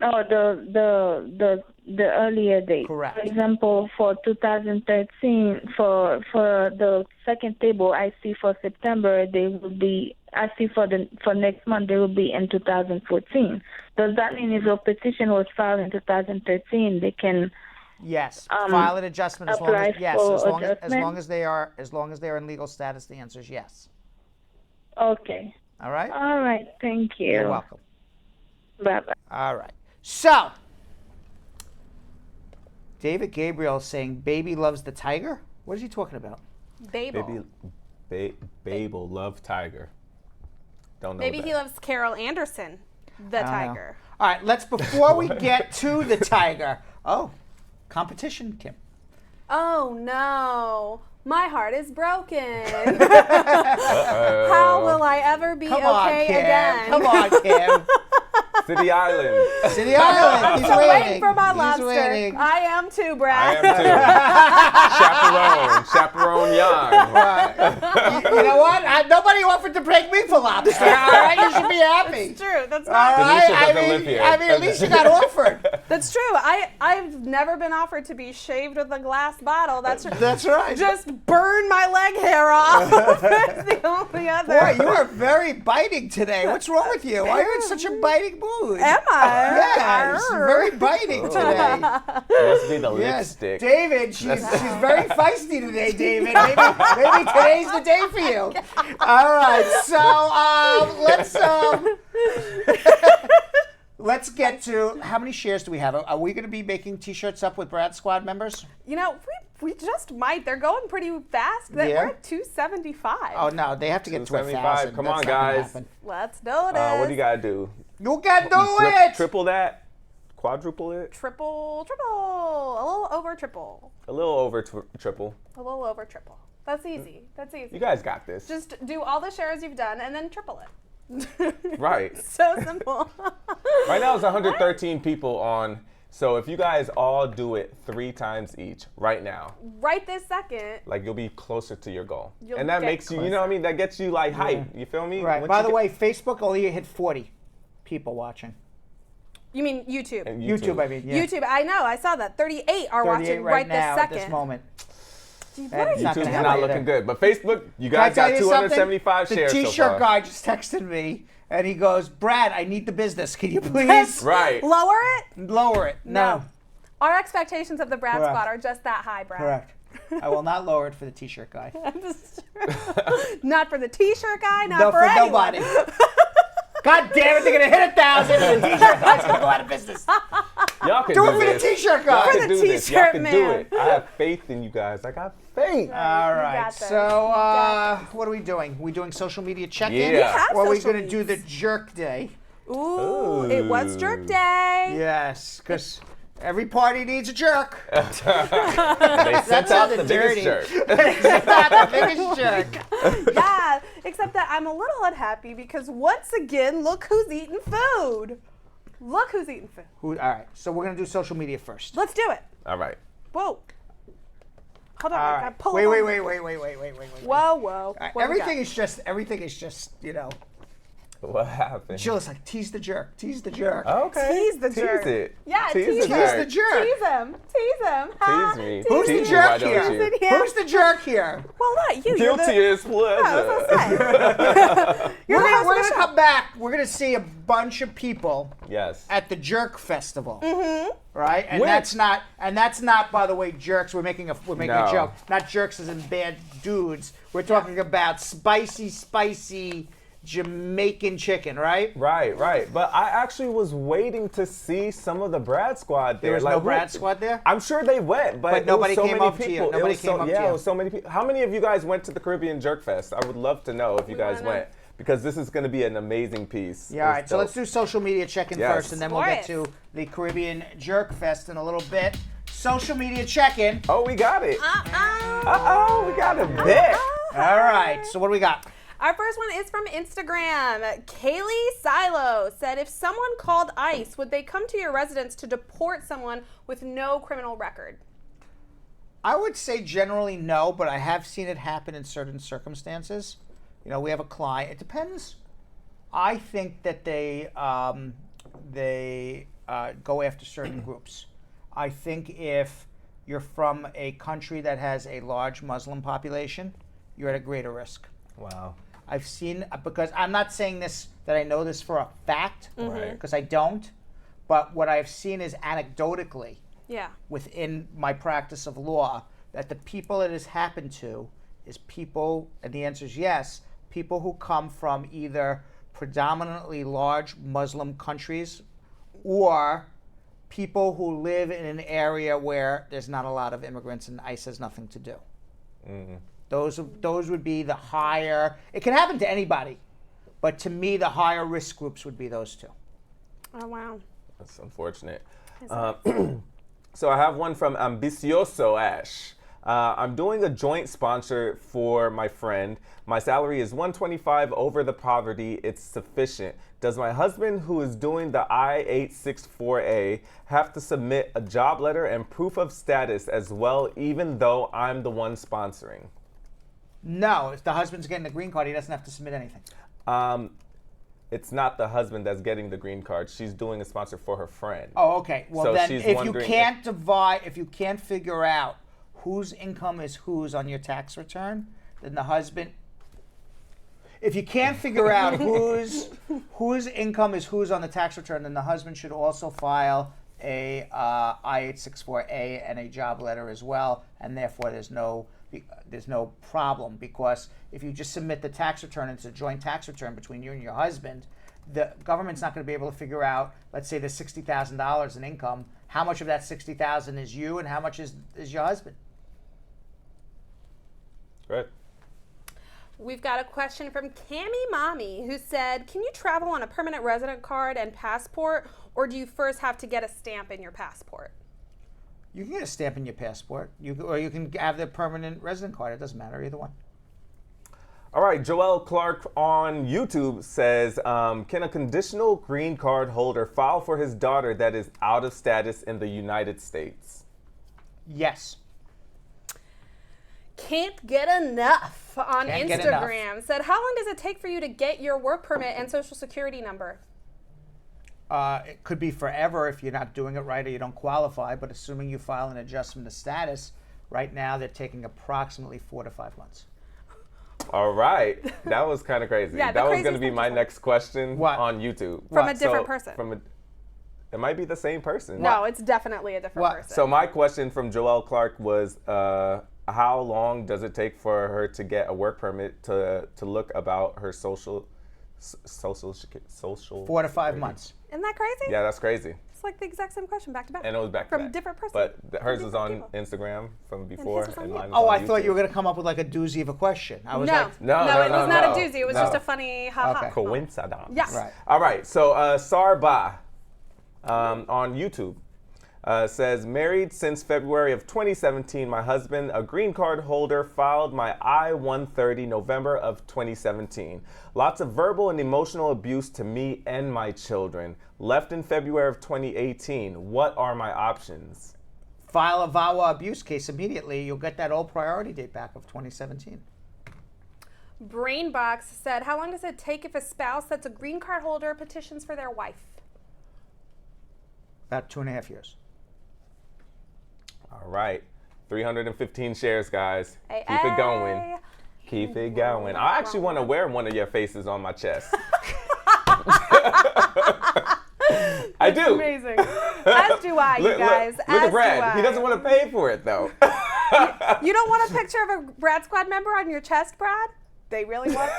Oh, the earlier date. Correct. For example, for 2013, for the second table, I see for September they will be. I see for next month they will be in 2014. Does that mean if your petition was filed in 2013, they can? Yes. File an adjustment as long as they are in legal status. The answer is yes. Okay. All right. All right. Thank you. You're welcome. Bye bye. All right. So, David Gabriel is saying baby loves the tiger. What is he talking about? Babel. Babel love tiger. Don't know. Maybe he loves Carol Anderson, the tiger. All right. Before we get to the tiger. Oh, competition, Kim. Oh no. My heart is broken. How will I ever be okay again? Come on, Kim. City Island. City Island. He's waiting for my lobster. Waiting. I am too, Brad. I am too. Chaperone yarn. Right. You know what? Nobody offered to break me for lobster. All right, you should be happy. That's true. That's all not. right. I mean, at least you got offered. That's true. I've never been offered to be shaved with a glass bottle. That's right. Just burn my leg hair off. That's the only other. Boy, you are very biting today. What's wrong with you? Why are you in such a biting mood? Am I? Yeah, she's very biting today. Must be the lipstick. David, she's very feisty today, David. Maybe today's the day for you. All right, so let's get to how many shares do we have? Are we going to be making T-shirts up with Brad Squad members? You know, we just might. They're going pretty fast. We're at 275. Oh no, they have to get to 1,000. Come on, guys. Let's do this. What do you gotta do? You can do it. Triple that. Quadruple it. Triple. A little over triple. A little over triple. A little over triple. That's easy. That's easy. You guys got this. Just do all the shares you've done and then triple it. Right. So simple. Right now it's 113 people on. So if you guys all do it 3 times each right now. Right this second. Like you'll be closer to your goal. And that makes you, you know what I mean? That gets you like hype. You feel me? Right. By the way, Facebook only hit 40 people watching. You mean YouTube? YouTube, I mean. Yeah. YouTube, I know. I saw that. 38 are watching right this now, second. At this moment. YouTube's not looking good. But Facebook, you guys got 275 shares so far. The T-shirt guy just texted me, and he goes, Brad, I need the business. Can you please? Right. Lower it? Lower it. No. Our expectations of the Brad Squad are just that high, Brad. Correct. I will not lower it for the T-shirt guy. Not for the T-shirt guy, not for anyone. Nobody. God damn it, they're going to hit 1,000 and the T-shirt guy's going to go out of business. Y'all can do it for the T-shirt guy. Y'all can do this. Y'all can do it. I have faith in you guys. I got faith. All right. So what are we doing? We doing social media check-in? Yeah. Or are we going to do the jerk day? Ooh, it was jerk day. Yes, because every party needs a jerk. They sent out the biggest jerk. The biggest jerk. Yeah, except that I'm a little unhappy because once again, look who's eating food. Look who's eating food. All right, so we're going to do social media first. Let's do it. All right. Whoa. Hold on, I gotta pull Wait. Whoa. Right, Everything is just, you know, What happened? Jill's like, tease the jerk, tease the jerk. Okay. Tease the jerk. Tease it. Yeah, tease tease the the jerk. Tease him. Tease him. Tease me. Who's Tease the me, why jerk don't here? you? Who's the jerk here? Well, not you. Guilty as pleasure. We're gonna come back. We're gonna see a bunch of people Yes. at the Jerk Festival. Right? And Which- that's not, by the way, jerks. We're making a No. joke. Not jerks as in bad dudes. We're talking about spicy Jamaican chicken, right? Right. But I actually was waiting to see some of the Brad Squad there. There was no Brad Squad there? I'm sure they went, but, it nobody was so came many up to you. people. Nobody came up to Yeah, you. it was so many people. How many of you guys went to the Caribbean Jerk Fest? I would love to know if you guys went, because this is going to be an amazing piece. Yeah, all right. It's So dope. let's do social media check-in Yes. first, and then we'll get to the Caribbean Jerk Fest in a little bit. Social media check-in. Oh, we got it. We got a bit. All right. So what do we got? Our first one is from Instagram. Kaylee Silo said, if someone called ICE, would they come to your residence to deport someone with no criminal record? I would say generally no, but I have seen it happen in certain circumstances. You know, we have a client. It depends. I think that they go after certain groups. I think if you're from a country that has a large Muslim population, you're at a greater risk. Wow. I've seen, because I'm not saying this, that I know this for a fact, Right. because I don't, but what I've seen is anecdotally, Yeah. within my practice of law, that the people it has happened to is people, and the answer is yes, people who come from either predominantly large Muslim countries or people who live in an area where there's not a lot of immigrants and ICE has nothing to do. Those would be the higher, it can happen to anybody, but to me the higher risk groups would be those two. Oh, wow. That's unfortunate. So I have one from Ambicioso Ash. I'm doing a joint sponsor for my friend. My salary is $125 over the poverty. It's sufficient. Does my husband, who is doing the I-864A, have to submit a job letter and proof of status as well, even though I'm the one sponsoring? No, if the husband's getting the green card, he doesn't have to submit anything. It's not the husband that's getting the green card. She's doing a sponsor for her friend. Oh, okay. Well, So then she's if you wondering can't divide, if you can't figure out whose income is whose on your tax return, then the husband. If you can't figure out whose income is whose on the tax return, then the husband should also file a I-864A and a job letter as well, and therefore there's no problem, because if you just submit the tax return, it's a joint tax return between you and your husband, the government's not going to be able to figure out, let's say there's $60,000 in income, how much of that $60,000 is you and how much is your husband. Right. We've got a question from Cami Mommy, who said, can you travel on a permanent resident card and passport, or do you first have to get a stamp in your passport? You can get a stamp in your passport, or you can have the permanent resident card. It doesn't matter, either one. All right, Joel Clark on YouTube says, can a conditional green card holder file for his daughter that is out of status in the United States? Yes. Can't get enough on Can't get Instagram said, how long does it take for you to get your work permit and social security number? It could be forever if you're not doing it right or you don't qualify, but assuming you file an adjustment of status, right now they're taking approximately 4 to 5 months. All right, that was kind of crazy. Yeah, that was going to be my next question on YouTube. From a different person. It might be the same person. No, it's definitely a different person. So my question from Joel Clark was, how long does it take for her to get a work permit to look about her social 4 to 5 months. Isn't that crazy? Yeah, that's crazy. It's like the exact same question back to back. And it was back to from back. different person. But hers was on Instagram from before, and mine was Oh, on I thought YouTube. you were going to come up with like a doozy of a question. I was No, like, no, it was not a doozy. It was just a funny ha-ha. Okay. Coincidence. Yes. Right. All right, so Sarba on YouTube says, married since February of 2017. My husband, a green card holder, filed my I-130 November of 2017. Lots of verbal and emotional abuse to me and my children. Left in February of 2018. What are my options? File a VAWA abuse case immediately. You'll get that old priority date back of 2017. Brainbox said, how long does it take if a spouse that's a green card holder petitions for their wife? About 2.5 years. All right. 315 shares, guys. Hey, Keep it going. hey. Keep it going. I actually want to wear one of your faces on my chest. I do. Amazing. As do I, you guys. Look As at Brad. do I. He doesn't want to pay for it, though. You don't want a picture of a Brad Squad member on your chest, Brad? They really want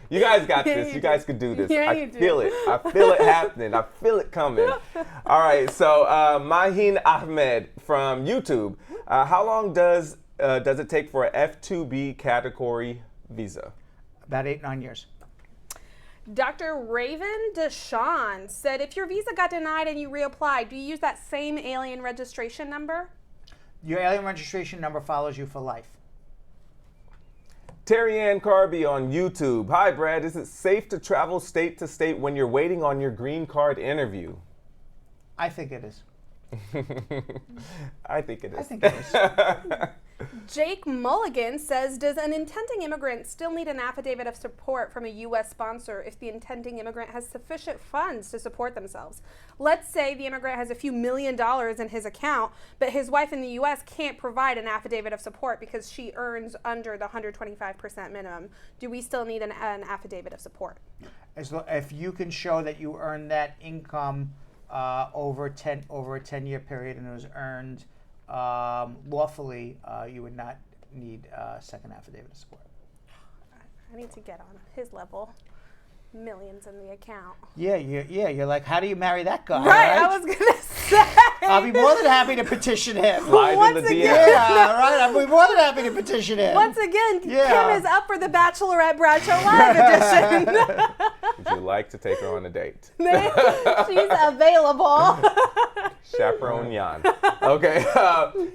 You guys got this. You guys can do this. Yeah, I you do. feel it. I feel it happening. I feel it coming. All right. So Maheen Ahmed from YouTube. How long does it take for a F2B category visa? About 8-9 years. Dr. Raven Deshawn said, if your visa got denied and you reapplied, do you use that same alien registration number? Your alien registration number follows you for life. Terry Ann Carby on YouTube. Hi, Brad. Is it safe to travel state to state when you're waiting on your green card interview? I think it is. I think it is. I think it is. Jake Mulligan says, does an intending immigrant still need an affidavit of support from a U.S. sponsor if the intending immigrant has sufficient funds to support themselves? Let's say the immigrant has a few $1 million in his account, but his wife in the U.S. can't provide an affidavit of support because she earns under the 125% minimum. Do we still need an affidavit of support? If you can show that you earned that income over a 10-year period and it was earned lawfully, you would not need a second affidavit of support. I need to get on his level. Millions in the account. Yeah, you're like, how do you marry that guy? Right, I was gonna say. I'll be more than happy to petition him. Live in the DM. Yeah, right. I'll be more than happy to petition him. Once again, Yeah. Kim is up for the Bachelorette Bradshaw Live edition. Would you like to take her on a date? She's available. Chaperone Jan. Okay.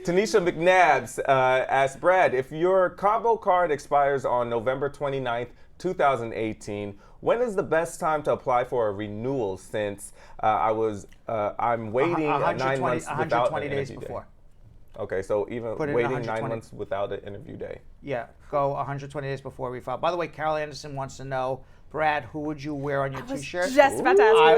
Tanisha McNabbs asked Brad, if your combo card expires on November 29th, 2018, when is the best time to apply for a renewal since I'm waiting 9 months without an days interview before. Day? Okay, so even Put in waiting 120 9 months without an interview day. Yeah, go 120 days before we file. By the way, Carol Anderson wants to know, Brad, who would you wear on your T-shirt? Just about to ask you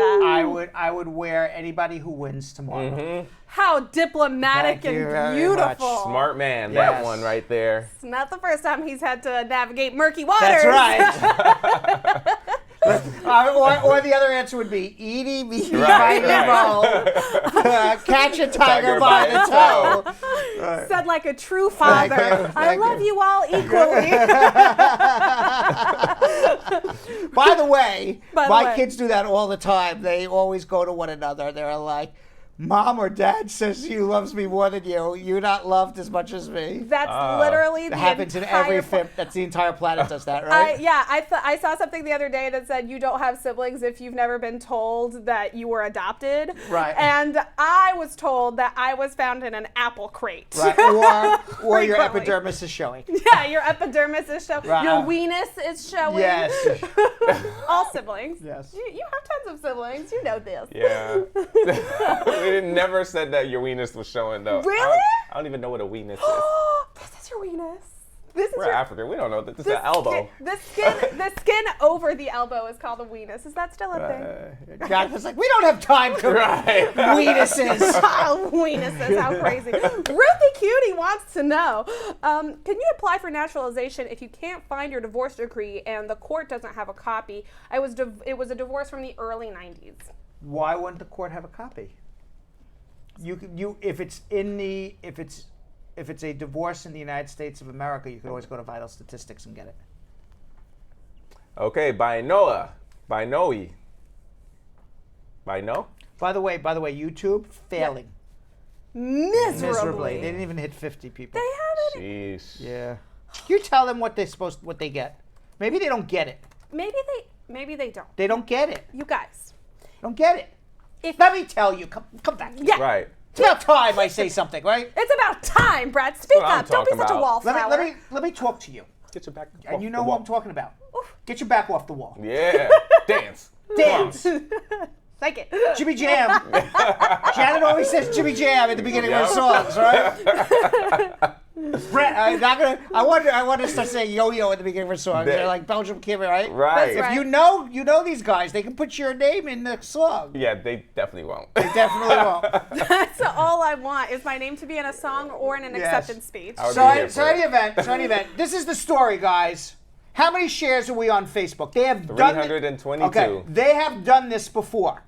that. I would wear anybody who wins tomorrow. Mm-hmm. How diplomatic Thank you very and beautiful. much. Smart man, Yes. that one right there. It's not the first time he's had to navigate murky waters. That's right. Or the other answer would be Edie me by Nemo. Catch a tiger by the toe. Said like a true father. I love you all equally. By the way, my kids do that all the time. They always go to one another. They're like, Mom or Dad says you loves me more than you. You're not loved as much as me. That's literally That the happens in entire every film. That's the entire planet does that, right? I saw something the other day that said you don't have siblings if you've never been told that you were adopted. Right. And I was told that I was found in an apple crate. Right. Or your Frequently. epidermis is showing. Yeah, your epidermis is showing. Right. Your weenus is showing. Yes. All siblings. Yes. You have tons of siblings. You know this. Yeah. We never said that your weenus was showing, though. Really? I don't even know what a weenus is. This is your weenus. This is We're your African. We don't know. This is an elbow. The skin over the elbow is called a weenus. Is that still a thing? Jack was like, we don't have time to weenuses. Weenuses, how crazy. Ruthie Cutie wants to know, can you apply for naturalization if you can't find your divorce decree and the court doesn't have a copy? It was a divorce from the early 90s. Why wouldn't the court have a copy? If it's a divorce in the United States of America, you could always go to Vital Statistics and get it. Okay, by Noah. By Noe. By No? By the way, YouTube failing. Miserably. They didn't even hit 50 people. They haven't. Jeez. Yeah. You tell them what they get. Maybe they don't get it. Maybe they don't. They don't get it. You guys. Don't get it. Let me tell you. Come back. Yeah. Right. It's about time I say something, right? It's about time, Brad. Speak what I'm up. Don't be talking such a about. wallflower. Let me talk to you. Get your back off And you know the who wall. I'm talking about. Get your back off the wall. Yeah. Dance. Dance. Like it. Jimmy Jam. Janet always says Jimmy Jam at the beginning of her songs, right? Brett, I'm not gonna. I want to start saying yo-yo at the beginning of a song. They're like Belgium Kim, right? Right. If you know these guys, they can put your name in the song. Yeah, they definitely won't. They definitely won't. That's all I want is my name to be in a song or in an acceptance speech. So any event. This is the story, guys. How many shares are we on Facebook? They have 322. Okay, they have done this before.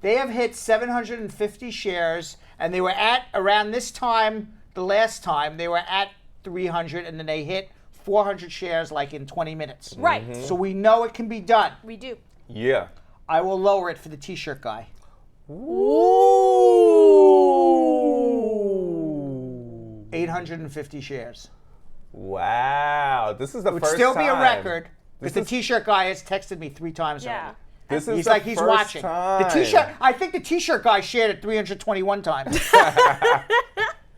They have hit 750 shares, and they were at around this time. The last time they were at 300, and then they hit 400 shares like in 20 minutes. Right. So we know it can be done. We do. Yeah. I will lower it for the T-shirt guy. Ooh. 850 shares. Wow. This is the It would first still time. be a record because the T-shirt guy has texted me 3 times already. This is He's the like he's first watching. time. The T-shirt. I think the T-shirt guy shared it 321 times.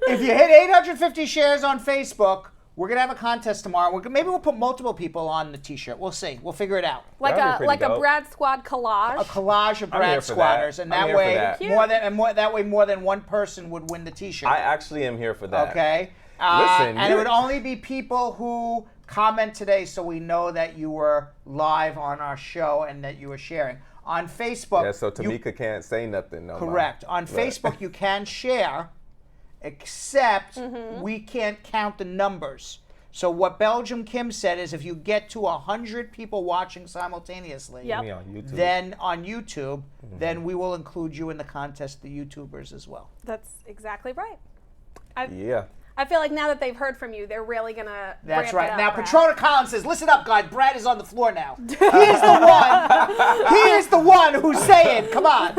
If you hit 850 shares on Facebook, we're gonna have a contest tomorrow. Maybe we'll put multiple people on the T-shirt. We'll see. We'll figure it out. Like a Brad Squad collage. A collage of I'm here Brad for Squatters, that. and I'm that here for way that. more than one person would win the T-shirt. I actually am here for that. Okay. Listen, and it would only be people who comment today, so we know that you were live on our show and that you were sharing. On Facebook, Yeah, so Tamika can't say nothing. No. correct. On Facebook, you can share, except we can't count the numbers. So what Belgium Kim said is, if you get to 100 people watching simultaneously, Yep. Me on YouTube. then on YouTube, then we will include you in the contest, the YouTubers as well. That's exactly right. Yeah. I feel like now that they've heard from you, they're really gonna. That's ramp right. it up, Now, Brad. Patrona Collins says, listen up, guys. Brad is on the floor now. He is the one who's saying, come on.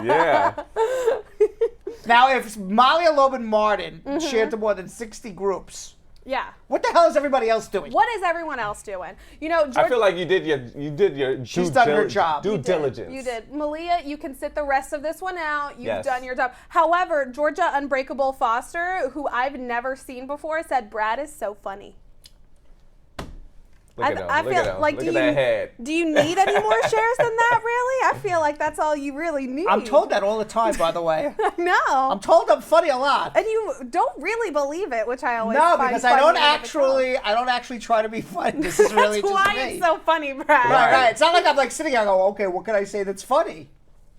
Yeah. Now, if Malia Lobin Martin shared to more than 60 groups, Yeah. what the hell is everybody else doing? What is everyone else doing? You know, George, I feel like you did your She's done her job. due diligence. You did. Malia, you can sit the rest of this one out. You've Yes. done your job. However, Georgia Unbreakable Foster, who I've never seen before, said Brad is so funny. Look at him. Look at him. like, Look at that head. do you need any more shares than that, really? I feel like that's all you really need. I'm told that all the time, by the way. No. I'm told I'm funny a lot. And you don't really believe it, which I always No, find because funny I don't in and of itself. actually try to be funny. This is really That's just why me. it's so funny, Brad. Right. It's not like I'm like sitting here and go, okay, what can I say that's funny?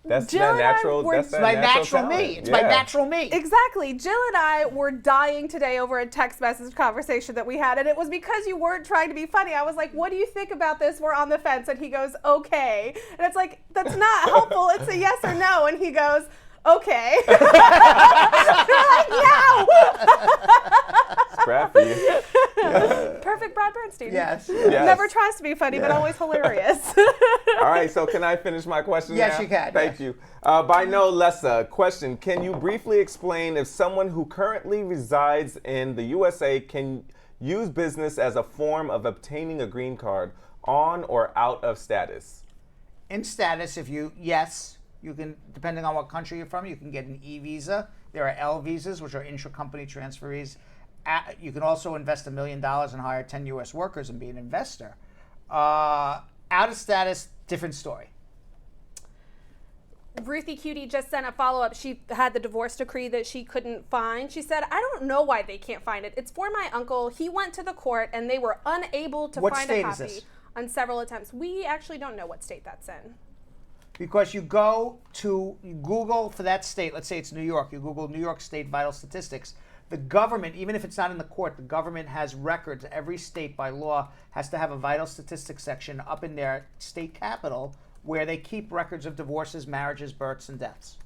That's Jill that and I natural. were- That's It's that my natural natural talent. me. It's my Yeah. natural me. Exactly. Jill and I were dying today over a text message conversation that we had, and it was because you weren't trying to be funny. I was like, what do you think about this? We're on the fence. And he goes, okay. And it's like, that's not helpful. It's a yes or no. And he goes, okay. You're like, no. Scrappy. Perfect Brad Bernstein. Yes. Yes. Never tries to be funny, but always hilarious. All right, so can I finish my question Yes, now? you can, Thank yes. you. By no less a question, can you briefly explain if someone who currently resides in the USA can use business as a form of obtaining a green card on or out of status? In status, you can, depending on what country you're from, you can get an E-visa. There are L visas, which are intra-company transferees. You can also invest $1 million and hire 10 U.S. workers and be an investor. Out of status, different story. Ruthie Cutie just sent a follow-up. She had the divorce decree that she couldn't find. She said, I don't know why they can't find it. It's for my uncle. He went to the court and they were unable to What find state a is copy this? on several attempts. We actually don't know what state that's in. Because you Google for that state, let's say it's New York, you Google New York State vital statistics. The government, even if it's not in the court, the government has records. Every state by law has to have a vital statistics section up in their state capital where they keep records of divorces, marriages, births, and deaths.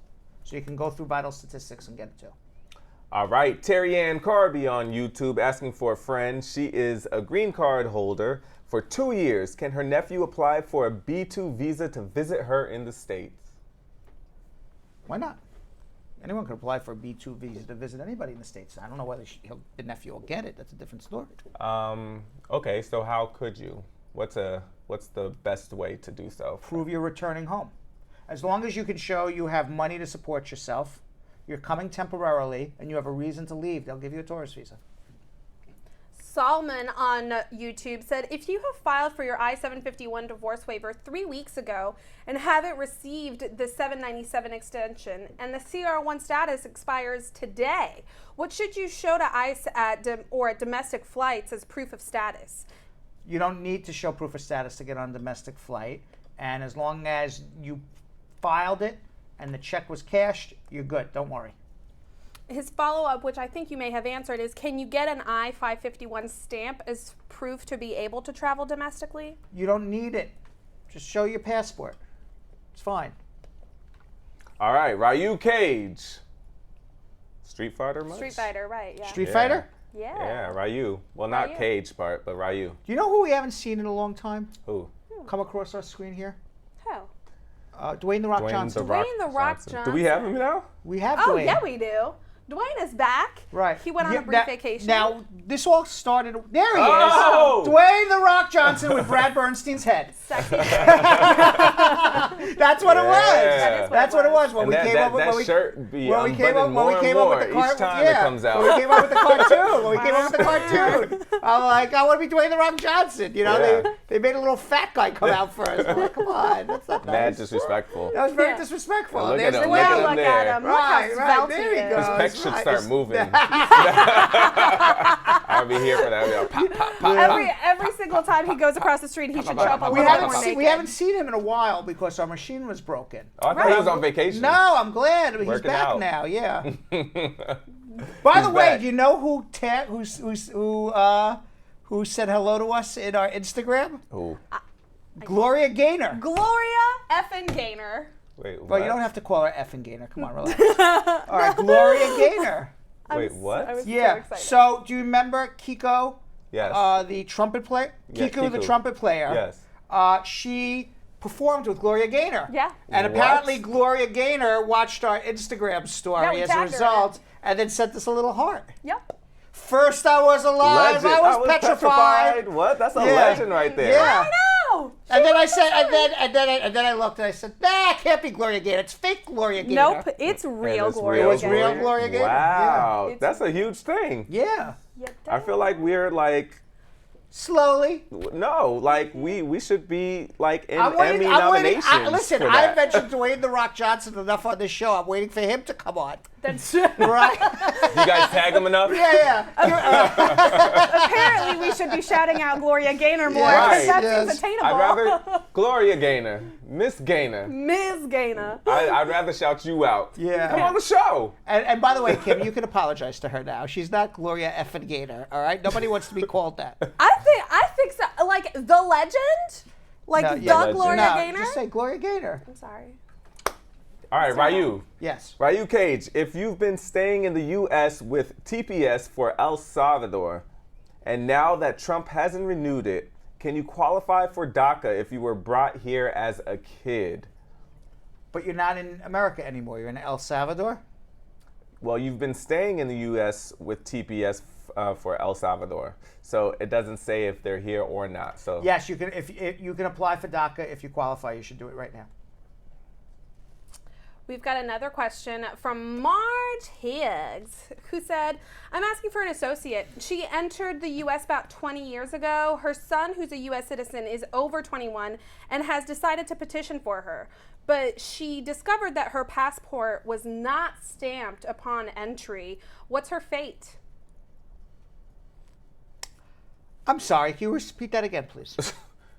So you can go through vital statistics and get it too. All right, Terry Ann Carby on YouTube asking for a friend. She is a green card holder for 2 years. Can her nephew apply for a B2 visa to visit her in the States? Why not? Anyone can apply for a B2 visa to visit anybody in the States. I don't know whether the nephew will get it. That's a different story. Okay, so how could you? What's the best way to do so? Prove you're returning home. As long as you can show you have money to support yourself, you're coming temporarily, and you have a reason to leave, they'll give you a tourist visa. Solomon on YouTube said, if you have filed for your I-751 divorce waiver 3 weeks ago and haven't received the 797 extension and the CR1 status expires today, what should you show to ICE at domestic flights as proof of status? You don't need to show proof of status to get on a domestic flight. And as long as you filed it and the check was cashed, you're good. Don't worry. His follow-up, which I think you may have answered, is can you get an I-551 stamp as proof to be able to travel domestically? You don't need it. Just show your passport. It's fine. All right, Ryu Cage. Street Fighter much? Street Fighter, right, yeah. Street Fighter? Yeah. Yeah, Ryu. Well, not Ryu. Cage part, but Ryu. Do you know who we haven't seen in a long time? Who? Come across our screen here? Who? Dwayne The Rock Johnson. Dwayne The Rock Johnson. Do we have him now? We have Oh, Dwayne. yeah, we do. Dwayne is back. Right. He went on a brief vacation. Now, this all started... There he Oh! is. Dwayne The Rock Johnson with Brad Bernstein's head. Sexy. That's what it was. Yeah. That's what it was. When And we that, came that, up with... that when we- shirt be when we came up, unbuttoned when we more came and up more with the each cartoon, time it comes out. When we came up with the cartoon, I'm like, I want to be Dwayne The Rock Johnson. You know, Yeah. they made a little fat guy come out first. I'm like, come on, that's not Mad nice. disrespectful. That was very disrespectful. Look There's at him, the look at way- him there. Look at him. Look how Right, svelte there he he is. goes. His pecs should start moving. I'll be here for that. I'll be like, pop, pop, pop, Every single time he goes across the street, he should show up a We little haven't, more naked. we haven't seen him in a while because our machine was broken. Oh, I thought he was on vacation. No, I'm glad he's Working back out. now. Yeah. By the He's way, back. do you know who said hello to us in our Instagram? Who? Gloria Gaynor. Gloria effing Gaynor. Wait, what? Well, you don't have to call her effing Gaynor. Come on, relax. All right, Gloria Gaynor. Wait, what? I was so Yeah. excited. So, do you remember Kiko? Yes. The trumpet player. Yeah, Kiko, the Kiko. trumpet player. Yes. She performed with Gloria Gaynor. Yeah. And What? apparently Gloria Gaynor watched our Instagram story Yeah, we as a tagged her in result and then sent us a little heart. Yep. First I was alive, Legend. I was petrified. What? That's a Yeah. legend right there. Yeah. I know. And then I said, and then I looked and I said, nah, it can't be Gloria Gaynor. It's fake Gloria Gaynor. Nope, it's real it's Gloria. It was Gaynor. real Gloria Gaynor. Wow, Yeah. that's a huge thing. Yeah. I feel like we're like, Slowly. no, like we should be like in I'm waiting. Emmy I'm waiting. nominations Listen, for I've that. mentioned Dwayne The Rock Johnson enough on this show. I'm waiting for him to come on. That's Right? You guys tag him enough? Yeah. apparently we should be shouting out Gloria Gaynor more Right. because that Yes. seems attainable. I'd rather Gloria Gaynor, Miss Gaynor. Ms. Gaynor. I'd rather shout you out. Yeah. Come on the show. And by the way, Kim, you can apologize to her now. She's not Gloria effing Gaynor, all right? Nobody wants to be called that. I think so. Like the legend, like No, the yeah, legend. Gloria no, Gaynor. just say Gloria Gaynor. I'm sorry. All right, Ryu. Yes. Ryu Cage, if you've been staying in the U.S. with TPS for El Salvador, and now that Trump hasn't renewed it, can you qualify for DACA if you were brought here as a kid? But you're not in America anymore. You're in El Salvador? Well, you've been staying in the U.S. with TPS for El Salvador, so it doesn't say if they're here or not. So Yes, you can. If you can apply for DACA if you qualify, you should do it right now. We've got another question from Marge Higgs, who said, I'm asking for an associate. She entered the U.S. about 20 years ago. Her son, who's a U.S. citizen, is over 21 and has decided to petition for her. But she discovered that her passport was not stamped upon entry. What's her fate? I'm sorry. Can you repeat that again, please?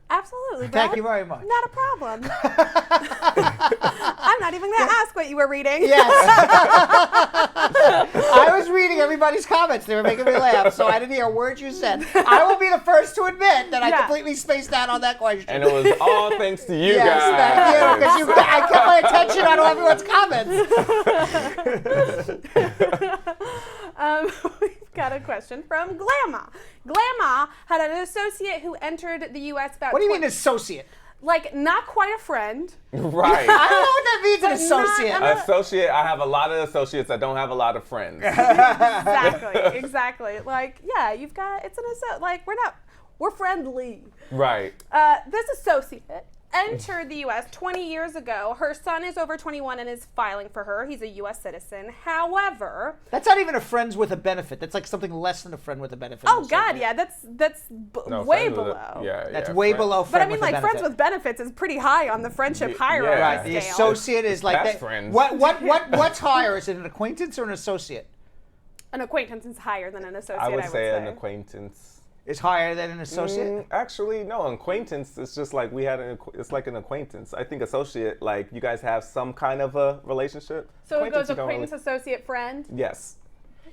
Absolutely, Brad. Thank you very much. Not a problem. I'm not even going to ask what you were reading. Yes. I was reading everybody's comments. They were making me laugh, so I didn't hear a word you said. I will be the first to admit that I completely spaced out on that question. And it was all thanks to you yes, guys. thank you, because I kept my attention on everyone's comments. We've got a question from Glamma. Glamma had an associate who entered the U.S. about What do you mean associate? Like, not quite a friend. Right. I don't know what that means, an But associate. Associate, I have a lot of associates. I don't have a lot of friends. Exactly. Like, yeah, you've got, it's an associate. Like, we're friendly. Right. This associate entered the U.S. 20 years ago. Her son is over 21 and is filing for her. He's a U.S. citizen. However, that's not even a friends with a benefit. That's like something less than a friend with a benefit. oh God, yeah, that's way below. That's way below. But I Friend mean, with a like friends benefit. with benefits is pretty high on the friendship hierarchy Right. The scale. associate is like best that. friends. What's higher? Is it an acquaintance or an associate? An acquaintance is higher than an associate. I would say an acquaintance. Is higher than an associate? Actually, no. An acquaintance is just like it's like an acquaintance. I think associate, like you guys have some kind of a relationship. So it goes you don't acquaintance, associate, friend. Yes.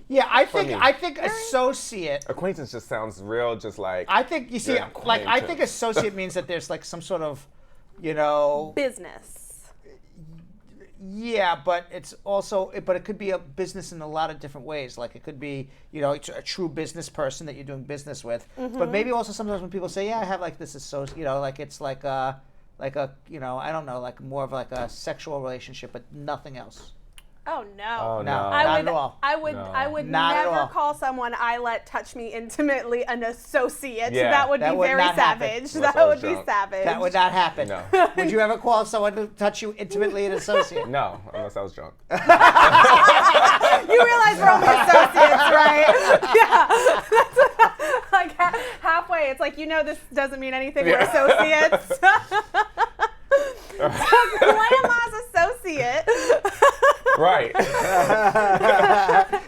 Yeah, I think associate. Acquaintance just sounds real, just like. I think you see, you're an like I think acquaintance. associate means that there's like some sort of, you know. Business. Yeah, but it's also, but it could be a business in a lot of different ways. Like it could be, you know, a true business person that you're doing business with. But maybe also sometimes when people say, yeah, I have like this associate, you know, like it's like a, you know, I don't know, like more of like a sexual relationship, but nothing else. Oh no. Oh, no. Not at all. I would Not at never all. call someone I let touch me intimately an associate. Yeah. That would That be would very not happen. savage. Unless That I would was be drunk. savage. That would not happen. No. Would you ever call someone to touch you intimately an associate? No, unless I was drunk. You realize we're only associates, right? Yeah. That's like halfway. It's like, you know, this doesn't mean anything. We're associates. Grandma's associate. Right.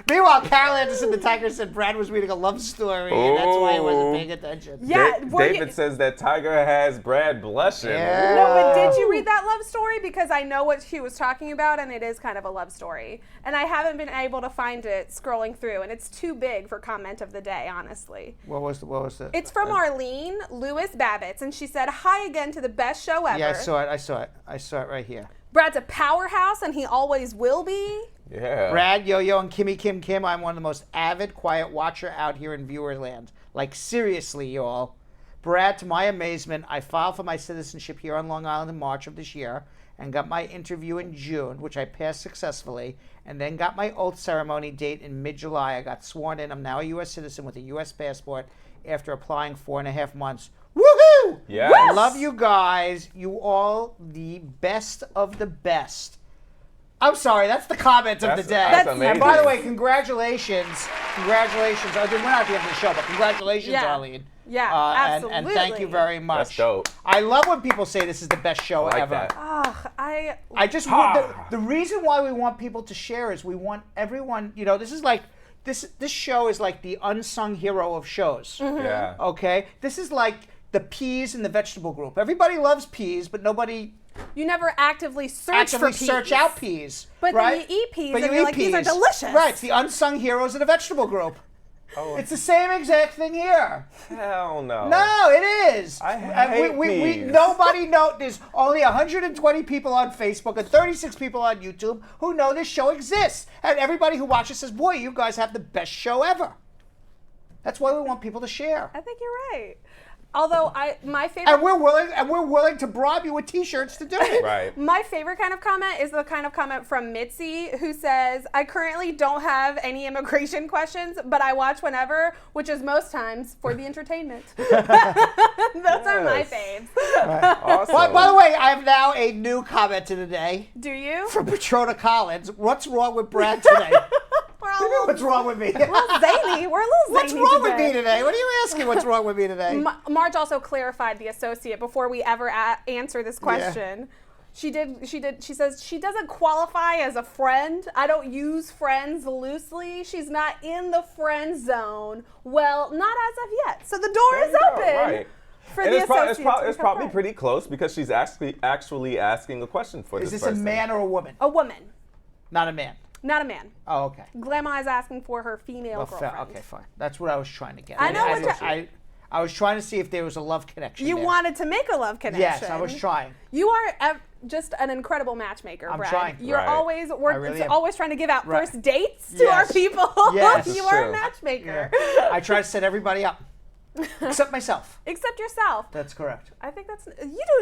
Meanwhile, Carol Anderson, the Tiger, said Brad was reading a love story, and that's why he wasn't paying attention. Yeah. David says that Tiger has Brad blushing. Yeah. No, but did you read that love story? Because I know what she was talking about, and it is kind of a love story. And I haven't been able to find it scrolling through, and it's too big for comment of the day, honestly. What was it? It's from Arlene Lewis Babbitts, and she said, "Hi again to the best show ever." Yeah, I saw it right here. Brad's a powerhouse, and he always will be. Yeah. Brad, Yo-Yo, and Kimmy Kim, I'm one of the most avid, quiet watcher out here in Viewerland. Like, seriously, y'all. Brad, to my amazement, I filed for my citizenship here on Long Island in March of this year and got my interview in June, which I passed successfully, and then got my oath ceremony date in mid-July. I got sworn in. I'm now a U.S. citizen with a U.S. passport after applying 4.5 months. Woohoo! Yes. Love you guys. You all the best of the best. I'm sorry, that's the comment of the day. That's amazing. And by the way, congratulations. Congratulations. I didn't win at the end of the show, but congratulations, Yeah. Arlene. Yeah, And absolutely. thank you very much. That's dope. I love when people say this is the best show I like ever. that. I just want the reason why we want people to share is we want everyone, you know, this is like this show is like the unsung hero of shows. Yeah. Okay? This is like the peas in the vegetable group. Everybody loves peas, but nobody You never actively search for peas. search out peas. But right? then you eat peas But and you you're eat like, these are peas. delicious. Right, it's the unsung heroes of the vegetable group. Oh, It's the same exact thing here. hell no. No, it is. I And hate we peas. nobody know. There's only 120 people on Facebook and 36 people on YouTube who know this show exists. And everybody who watches says, boy, you guys have the best show ever. That's why we want people to share. I think you're right. Although my favorite And we're willing to bribe you with T-shirts to do it. Right. My favorite kind of comment is the kind of comment from Mitzi, who says, "I currently don't have any immigration questions, but I watch whenever, which is most times for the entertainment." Those are my faves. Awesome. By the way, I have now a new comment of the day Do you? from Patrona Collins. What's wrong with Brad today? What's wrong with me? We're a little zany. We're a little zany. What's wrong with me today? What are you asking? What's wrong with me today? Marge also clarified the associate before we ever answer this question. She says she doesn't qualify as a friend. I don't use friends loosely. She's not in the friend zone. Well, not as of yet. So the door is open. Right. For And the it's associate to probably become friends. pretty close because she's actually asking a question for Is this this a person. man or a woman? A woman, Not a man. not a man. Oh, okay. Grandma is asking for her female Well, girlfriend. okay, fine. That's what I was trying to get. I know what I was trying to see if there was a love connection. You there. wanted to make a love connection. Yes, I was trying. You are just an incredible matchmaker, I'm Brad. trying. You're Right. always really am. always trying to give out Right. first dates to our Yes. people. Yes. You That's are a true. matchmaker. I try to set everybody up, except myself. Except yourself. That's correct. I think that's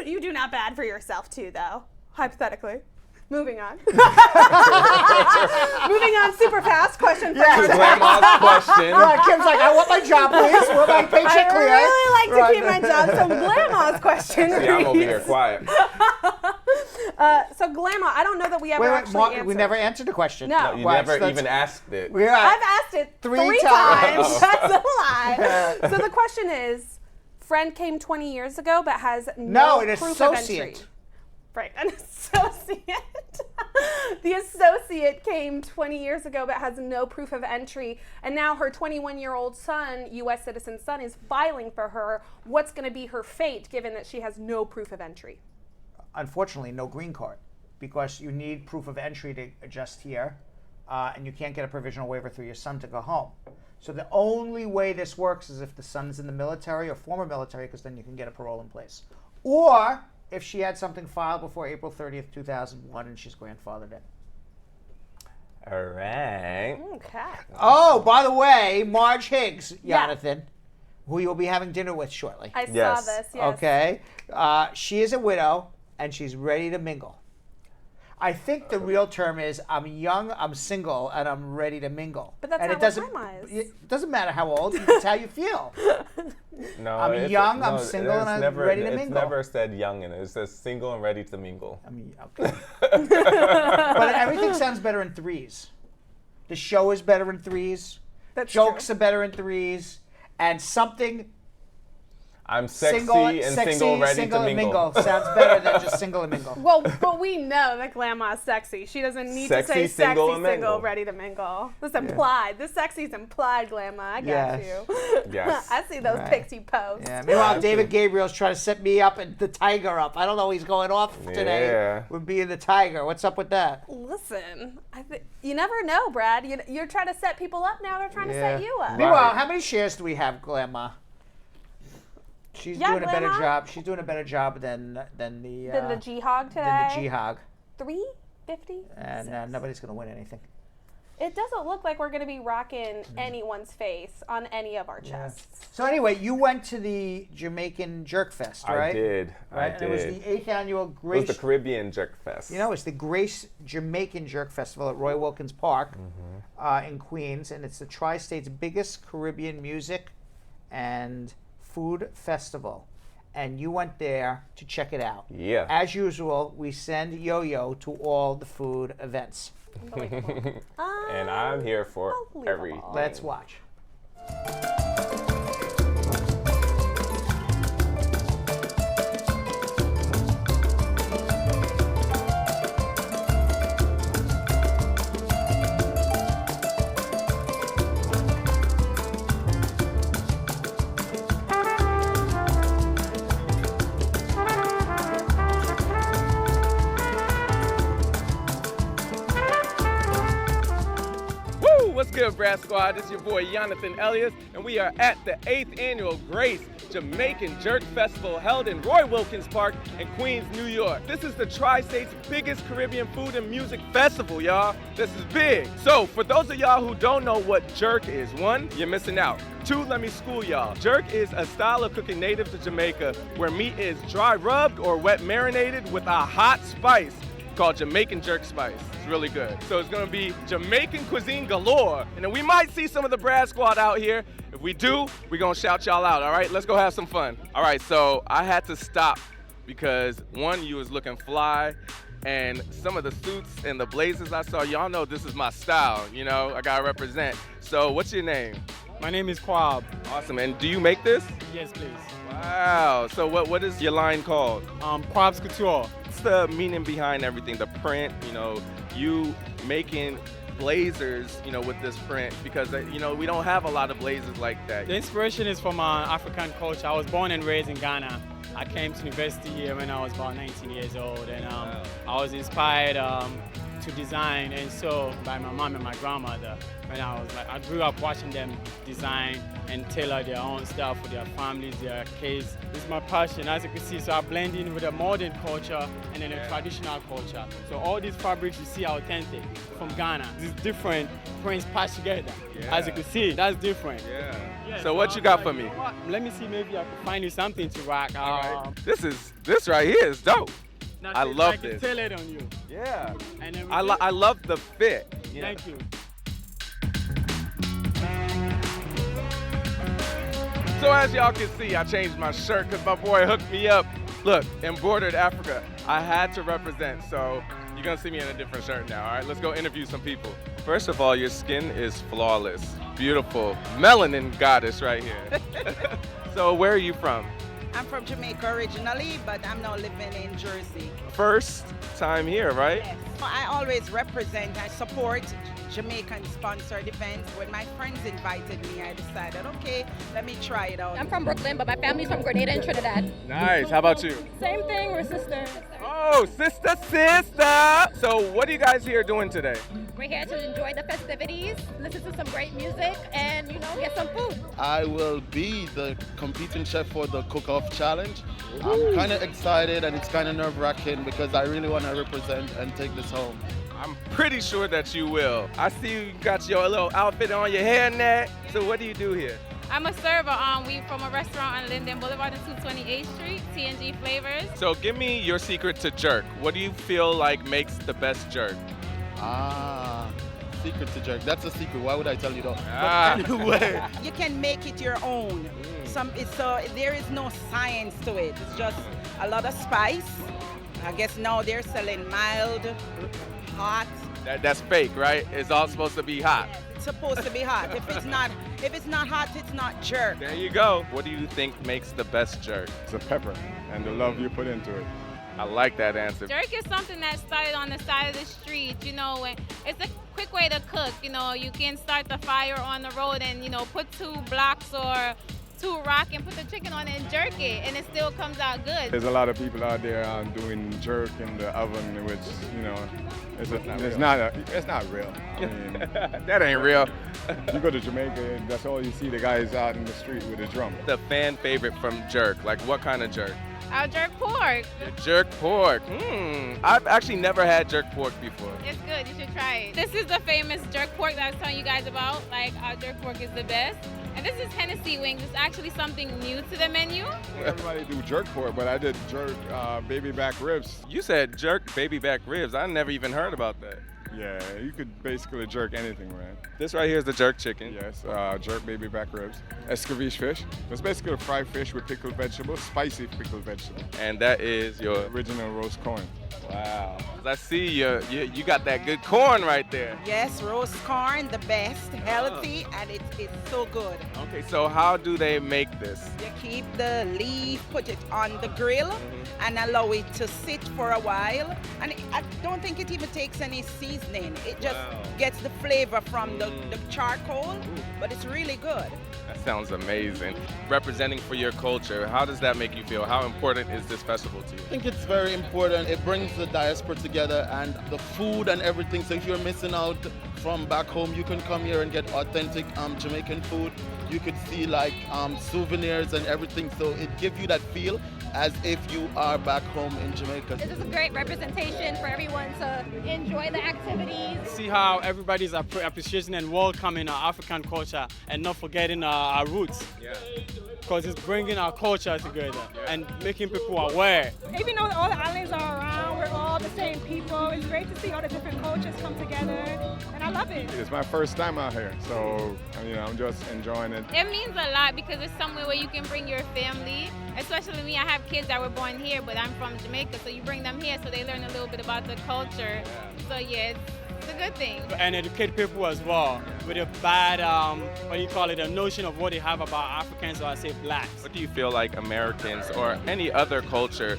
you do not bad for yourself too, though. Hypothetically. Moving on. Moving on super fast. Question for To Grandma's question. Right, Kim's like, I want my job, please. Want my paycheck I clear. really like to keep my job. So Grandma's question. See, I'm over here quiet. So Grandma, I don't know that we ever actually Mark, answered. we never answered the question. No. You Well, never that's- even asked it. We are I've asked it three times. Oh. That's a lie. So the question is, friend came 20 years ago but has no an proof of entry. associate. Right, an associate. The associate came 20 years ago but has no proof of entry, and now her 21-year-old son, U.S. citizen son, is filing for her. What's going to be her fate given that she has no proof of entry? Unfortunately, no green card, because you need proof of entry to adjust here, and you can't get a provisional waiver through your son to go home. So the only way this works is if the son's in the military or former military, because then you can get a parole in place. Or if she had something filed before April 30th, 2001, and she's grandfathered in. All right. Okay. Oh, by the way, Marge Higgs, Yeah. Yonathan, who you'll be having dinner with shortly. I saw Yes. this, yes. Okay. She is a widow, and she's ready to mingle. I think the real term is I'm young, I'm single, and I'm ready to mingle. But that's and not it doesn't, what Grandma is. It doesn't matter how old, it's how you feel. No, I'm it's- young, no, I'm single, it's and I'm never, ready to it's mingle. never said young in it. It says single and ready to mingle. I mean, okay. But everything sounds better in threes. The show is better in threes. That's Jokes true. are better in threes. And something I'm sexy single, and sexy, single, ready single to and mingle. sounds better than just single and mingle. Well, but we know that Grandma's sexy. She doesn't need Sexy, to say single, sexy, and single, mingle. ready to mingle. This implied. This sexy's implied, Grandma. I got Yes. you. Yes. I see those Right. pixie posts. Yeah. Meanwhile, David Gabriel's trying to set me up and the tiger up. I don't know. He's going off today Yeah. with being the tiger. What's up with that? Listen, you never know, Brad. You're trying to set people up now. They're trying to set you up. Meanwhile, how many shares do we have, Grandma? She's Yeah, doing a better Grandma? job. She's doing a better job than the Then the G-Hog today. than the G-Hog. 350. And nobody's gonna win anything. It doesn't look like we're going to be rocking anyone's face on any of our chests. So anyway, you went to the Jamaican Jerk Fest, right? I did. Right? I And it was did. the 8th annual It Grace. was the Caribbean Jerk Fest. You know, it's the Grace Jamaican Jerk Festival at Roy Wilkins Park in Queens, and it's the Tri-State's biggest Caribbean music and food festival. And you went there to check it out. Yeah. As usual, we send Yo-Yo to all the food events. And I'm here for everything. Let's watch. Woo! What's good, Brad Squad? This is your boy Yonathan Elias, and we are at the 8th annual Grace Jamaican Jerk Festival held in Roy Wilkins Park in Queens, New York. This is the Tri-State's biggest Caribbean food and music festival, y'all. This is big. So, for those of y'all who don't know what jerk is, 1, you're missing out. 2, let me school y'all. Jerk is a style of cooking native to Jamaica where meat is dry rubbed or wet marinated with a hot spice called Jamaican jerk spice. It's really good. So it's gonna be Jamaican cuisine galore. And then we might see some of the Brad Squad out here. If we do, we're gonna shout y'all out, all right? Let's go have some fun. All right, so I had to stop because 1, you was looking fly, and some of the suits and the blazers I saw, y'all know this is my style, you know? I gotta represent. So what's your name? My name is Quab. Awesome, and do you make this? Yes, please. Wow, so what is your line called? Quab's Couture. What's the meaning behind everything? The print, you know, you making blazers, you know, with this print, because, you know, we don't have a lot of blazers like that. The inspiration is from African culture. I was born and raised in Ghana. I came to university here when I was about 19 years old, and I was inspired to design and sew by my mom and my grandmother. When I grew up watching them design and tailor their own stuff for their families, their kids. This is my passion, as you can see. So I blend in with the modern culture and then the traditional culture. So all these fabrics you see are authentic from Ghana. These different prints patched together. As you can see, that's different. Yeah. So what you got for me? Let me see, maybe I can find you something to rock. This right here is dope. Now, I so it's love like it's this. tailored on you. Yeah. And then I love the fit. Yeah. Thank you. So as y'all can see, I changed my shirt because my boy hooked me up. Look, embroidered Africa. I had to represent, so you're gonna see me in a different shirt now. All right, let's go interview some people. First of all, your skin is flawless, beautiful, melanin goddess right here. So where are you from? I'm from Jamaica originally, but I'm now living in Jersey. First time here, right? Yes. I always represent and support Jamaican sponsored events. When my friends invited me, I decided, okay, let me try it out. I'm from Brooklyn, but my family's from Grenada and Trinidad. Nice. How about you? Same thing, we're sisters. Oh, sister, sister. So what are you guys here doing today? We're here to enjoy the festivities, listen to some great music, and, get some food. I will be the competing chef for the cook-off challenge. I'm kind of excited and it's kind of nerve-wracking because I really want to represent and take this home. I'm pretty sure that you will. I see you got your little outfit on, your hair net. So what do you do here? I'm a server. We from a restaurant on Linden Boulevard and 228th Street, TNG Flavors. So give me your secret to jerk. What do you feel like makes the best jerk? Secret to jerk. That's a secret. Why would I tell you that? Ah. Anyway. You can make it your own. There is no science to it. It's just a lot of spice. I guess now they're selling mild, hot. That's fake, right? It's all supposed to be hot. It's supposed to be hot. If it's not hot, it's not jerk. There you go. What do you think makes the best jerk? It's the pepper and the love you put into it. I like that answer. Jerk is something that started on the side of the street, and it's a quick way to cook. You can start the fire on the road and, put 2 blocks or 2 rock and put the chicken on it and jerk it, and it still comes out good. There's a lot of people out there doing jerk in the oven, which, it's not real. I mean, that ain't real. You go to Jamaica, that's all you see, the guys out in the street with a drum. The fan favorite from jerk, like what kind of jerk? Our jerk pork. Jerk pork. I've actually never had jerk pork before. It's good. You should try it. This is the famous jerk pork that I was telling you guys about. Our jerk pork is the best. And this is Hennessy wings. It's actually something new to the menu. Everybody do jerk pork, but I did jerk baby back ribs. You said jerk baby back ribs. I never even heard about that. Yeah, you could basically jerk anything, man. This right here is the jerk chicken. Yes, jerk baby back ribs. Escovitch fish. It's basically a fried fish with pickled vegetables, spicy pickled vegetables. And that is your original roast corn. Wow. I see you got that good corn right there. Yes, roast corn, the best, healthy, and it's so good. Okay, so how do they make this? You keep the leaf, put it on the grill, and allow it to sit for a while. And I don't think it even takes any seasoning. It just gets the flavor from the charcoal, but it's really good. That sounds amazing. Representing for your culture, how does that make you feel? How important is this festival to you? I think it's very important. It brings the diaspora together and the food and everything. So if you're missing out from back home, you can come here and get authentic Jamaican food. You could see souvenirs and everything. So it gives you that feel as if you are back home in Jamaica. This is a great representation for everyone to enjoy the activities. See how everybody's appreciating and welcoming our African culture and not forgetting our roots. Yeah. Because it's bringing our culture together and making people aware. Even though all the islands are around, we're all the same people. It's great to see all the different cultures come together, and I love it. It's my first time out here, so I'm just enjoying it. It means a lot because it's somewhere where you can bring your family. Especially me, I have kids that were born here, but I'm from Jamaica, so you bring them here so they learn a little bit about the culture. So yeah, it's a good thing. And educate people as well with a bad, a notion of what they have about Africans, or I say blacks. What do you feel like Americans or any other culture,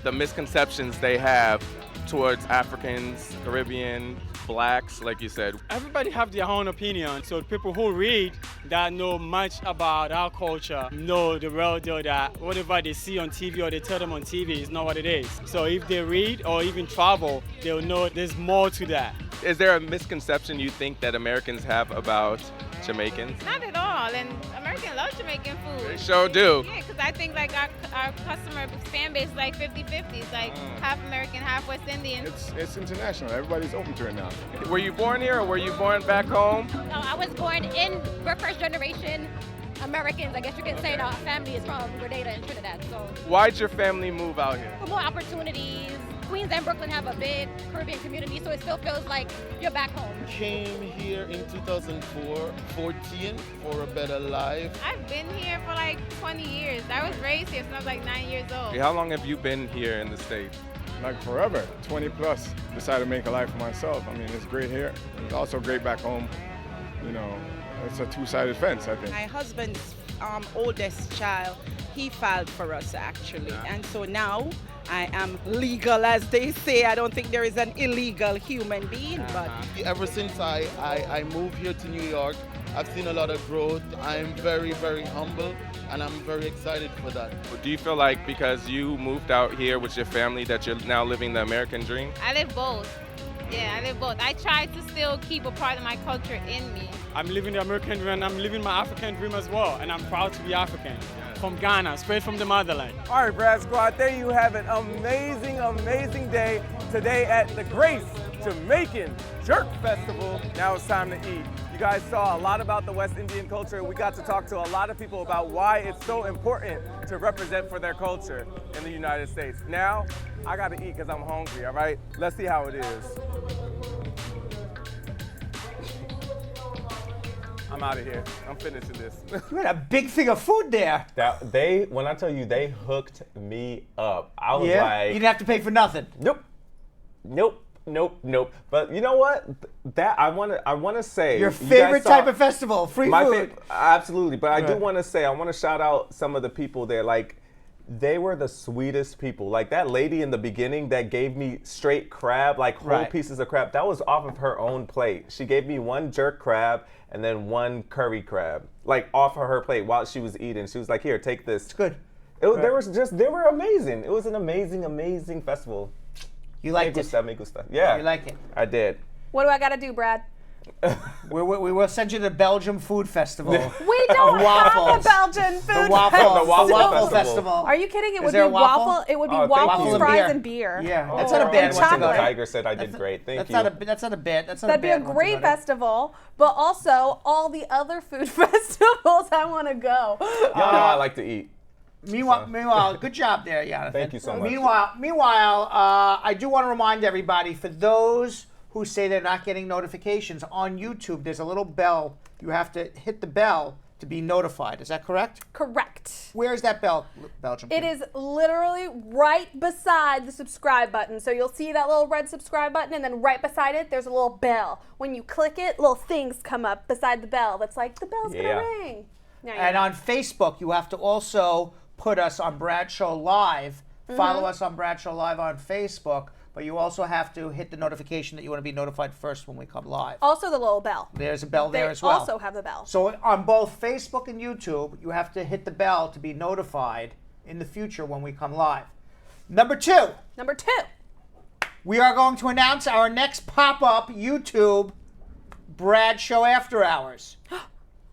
the misconceptions they have towards Africans, Caribbean, blacks, like you said? Everybody have their own opinion, so people who read that know much about our culture know the real deal, that whatever they see on TV or they tell them on TV is not what it is. So if they read or even travel, they'll know there's more to that. Is there a misconception you think that Americans have about Jamaicans? Not at all, and Americans love Jamaican food. They sure do. Yeah, because I think our customer fan base is like 50-50. It's like half American, half West Indian. It's international. Everybody's open to it now. Were you born here or were you born back home? No, I was born we're first generation Americans, I guess you can say our family is from Grenada and Trinidad. So Why'd your family move out here? for more opportunities, Queens and Brooklyn have a big Caribbean community, so it still feels like you're back home. Came here in 2014 for a better life. I've been here for like 20 years. I was raised here since I was like 9 years old. How long have you been here in the States? Like forever, 20 plus. Decided to make a life for myself. I mean, it's great here. It's also great back home. You know, it's a two-sided fence, I think. My husband's oldest child, he filed for us actually. And so now I am legal, as they say. I don't think there is an illegal human being, but Ever since I moved here to New York, I've seen a lot of growth. I'm very, very humble, and I'm very excited for that. Do you feel like because you moved out here with your family that you're now living the American dream? I live both. Yeah, I live both. I try to still keep a part of my culture in me. I'm living the American dream and I'm living my African dream as well. And I'm proud to be African. From Ghana, straight from the motherland. All right, Brad Squad, there you have an amazing, amazing day today at the Grace Jamaican Jerk Festival. Now it's time to eat. You guys saw a lot about the West Indian culture. We got to talk to a lot of people about why it's so important to represent for their culture in the United States. Now, I gotta eat because I'm hungry, all right? Let's see how it is. I'm out of here. I'm finishing this. You had a big thing of food there. When I tell you, they hooked me up. I was like, you didn't have to pay for nothing. Nope. But you know what? That I want to say Your favorite type of festival, free food. Absolutely. But I do Right. want to say, I want to shout out some of the people there. Like, they were the sweetest people. Like that lady in the beginning that gave me straight crab, like whole Right. pieces of crab. That was off of her own plate. She gave me one jerk crab and then one curry crab, like off of her plate while she was eating. She was like, "Here, take this." It's good. They were amazing. It was an amazing festival. You liked it? Me gusta. Yeah. You like it? I did. What do I gotta do, Brad? We will send you to the Belgium Food Festival. We don't have a Belgian food waffle festival. Are you kidding? It Is would be there a waffle? waffle. It would be Oh, thank waffles, you. fries, and beer. Yeah, Oh. that's not a bad And one to go chocolate. to. Tiger said I did great. Thank you. That's not a bad That'd be a one to great go to. festival, but also all the other food festivals I want to go. Y'all know I like to eat. Meanwhile, good job there, Yonathan. Thank you so much. Meanwhile, I do want to remind everybody, for those who say they're not getting notifications, on YouTube, there's a little bell. You have to hit the bell to be notified. Is that correct? Correct. Where's that bell, Belgium? It is literally right beside the subscribe button. So you'll see that little red subscribe button, and then right beside it, there's a little bell. When you click it, little things come up beside the bell. That's like, the bell's gonna ring. Now you And know. on Facebook, you have to also put us on Bradshaw Live. Follow us on Bradshaw Live on Facebook. But you also have to hit the notification that you want to be notified first when we come live. Also the little bell. There's a bell there They as well. also have the bell. So on both Facebook and YouTube, you have to hit the bell to be notified in the future when we come live. Number two, we are going to announce our next pop-up YouTube Bradshaw After Hours.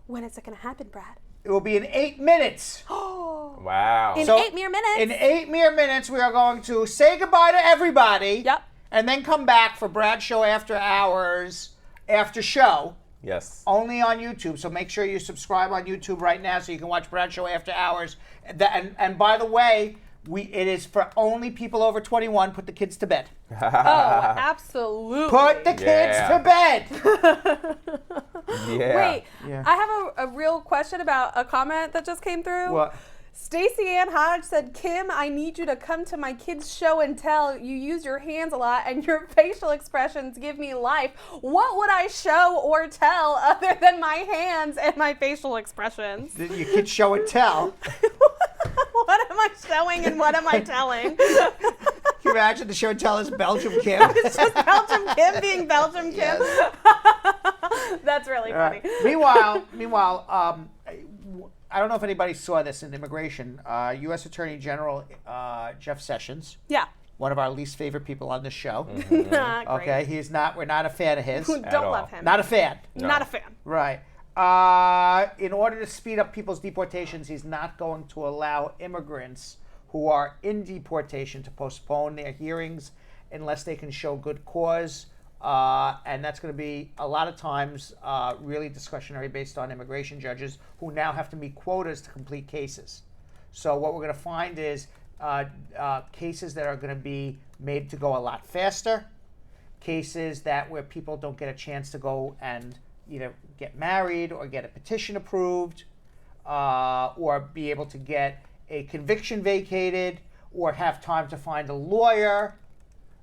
When is it going to happen, Brad? It will be in 8 minutes. Wow. In 8 mere minutes? In 8 mere minutes, we are going to say goodbye to everybody. Yep. And then come back for Bradshaw After Hours after show. Yes. Only on YouTube. So make sure you subscribe on YouTube right now so you can watch Bradshaw After Hours. And by the way, it is for only people over 21. Put the kids to bed. Oh, absolutely. Put the kids to bed. Wait, I have a real question about a comment that just came through. What? Stacey Ann Hodge said, Kim, I need you to come to my kids' show and tell. You use your hands a lot and your facial expressions give me life. What would I show or tell other than my hands and my facial expressions? Your kids show and tell. What am I showing and what am I telling? Can you imagine the show and tell is Belgium Kim? It's just Belgium Kim being Belgium Kim. That's really funny. Meanwhile, I don't know if anybody saw this in immigration. U.S. Attorney General Jeff Sessions. Yeah. One of our least favorite people on this show. Great. Okay, we're not a fan of his. Don't love him. Not a fan. No. Not a fan. Right. In order to speed up people's deportations, he's not going to allow immigrants who are in deportation to postpone their hearings unless they can show good cause And that's going to be a lot of times really discretionary based on immigration judges who now have to meet quotas to complete cases. So what we're going to find is cases that are going to be made to go a lot faster, cases where people don't get a chance to go and either get married or get a petition approved or be able to get a conviction vacated or have time to find a lawyer.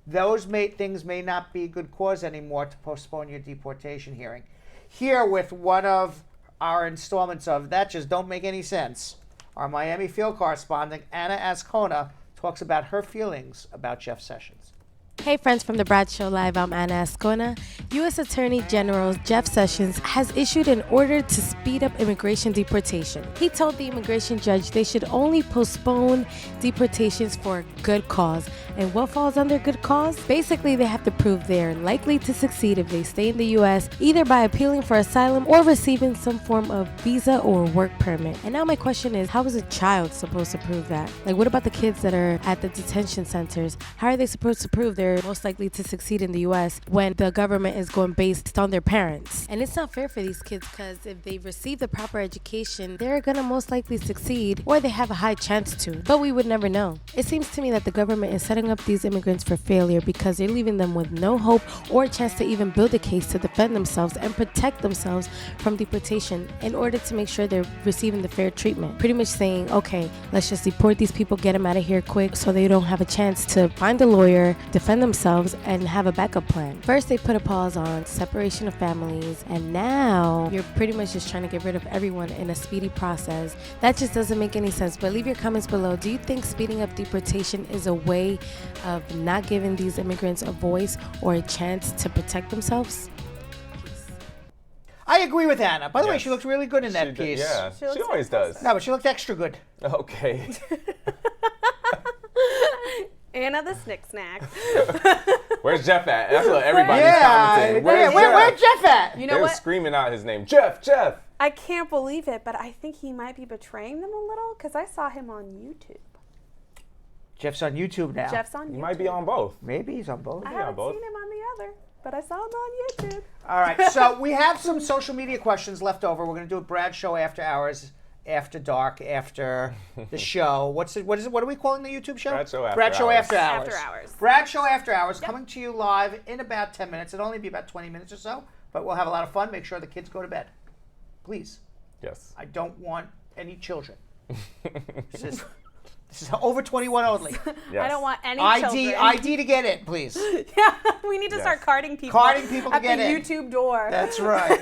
Those things may not be good cause anymore to postpone your deportation hearing. Here with one of our installments of That Just Don't Make Any Sense, our Miami field correspondent, Anna Azcona, talks about her feelings about Jeff Sessions. Hey friends from the Brad Show Live, I'm Anna Azcona. U.S. Attorney General Jeff Sessions has issued an order to speed up immigration deportation. He told the immigration judge they should only postpone deportations for a good cause. And what falls under good cause? Basically, they have to prove they're likely to succeed if they stay in the U.S., either by appealing for asylum or receiving some form of visa or work permit. And now my question is, how is a child supposed to prove that? Like, what about the kids that are at the detention centers? How are they supposed to prove they're most likely to succeed in the U.S. when the government is going based on their parents? And it's not fair for these kids because if they receive the proper education, they're going to most likely succeed, or they have a high chance to. But we would never know. It seems to me that the government is setting up these immigrants for failure because they're leaving them with no hope or a chance to even build a case to defend themselves and protect themselves from deportation in order to make sure they're receiving the fair treatment. Pretty much saying, okay, let's just deport these people, get them out of here quick so they don't have a chance to find a lawyer, defend themselves, and have a backup plan. First, they put a pause on separation of families, and now you're pretty much just trying to get rid of everyone in a speedy process. That just doesn't make any sense. But leave your comments below. Do you think speeding up deportation is a way of not giving these immigrants a voice or a chance to protect themselves? I agree with Anna. By the way, she looks really good in that piece. Yeah, she always does. No, but she looked extra good. Okay. Anna the Snick Snack. Where's Jeff at? That's what everybody's commenting. Where's Jeff at? You know They're what? screaming out his name. Jeff. I can't believe it, but I think he might be betraying them a little because I saw him on YouTube. Jeff's on YouTube now. Jeff's on YouTube. He might be on both. Maybe he's on both. I haven't seen him on the other, but I saw him on YouTube. All right, so we have some social media questions left over. We're going to do a Brad Show After Hours, After Dark, after the show. What are we calling the YouTube show? Brad Show After Brad Show Hours. After Hours. After Hours. Brad Show After Hours, coming to you live in about 10 minutes. It'll only be about 20 minutes or so, but we'll have a lot of fun. Make sure the kids go to bed. Please. Yes. I don't want any children. This is over 21 only. Yes. I don't want any children. ID to get in, please. Yeah, we need to start carding people. Carding people to at get the in. YouTube door. That's right.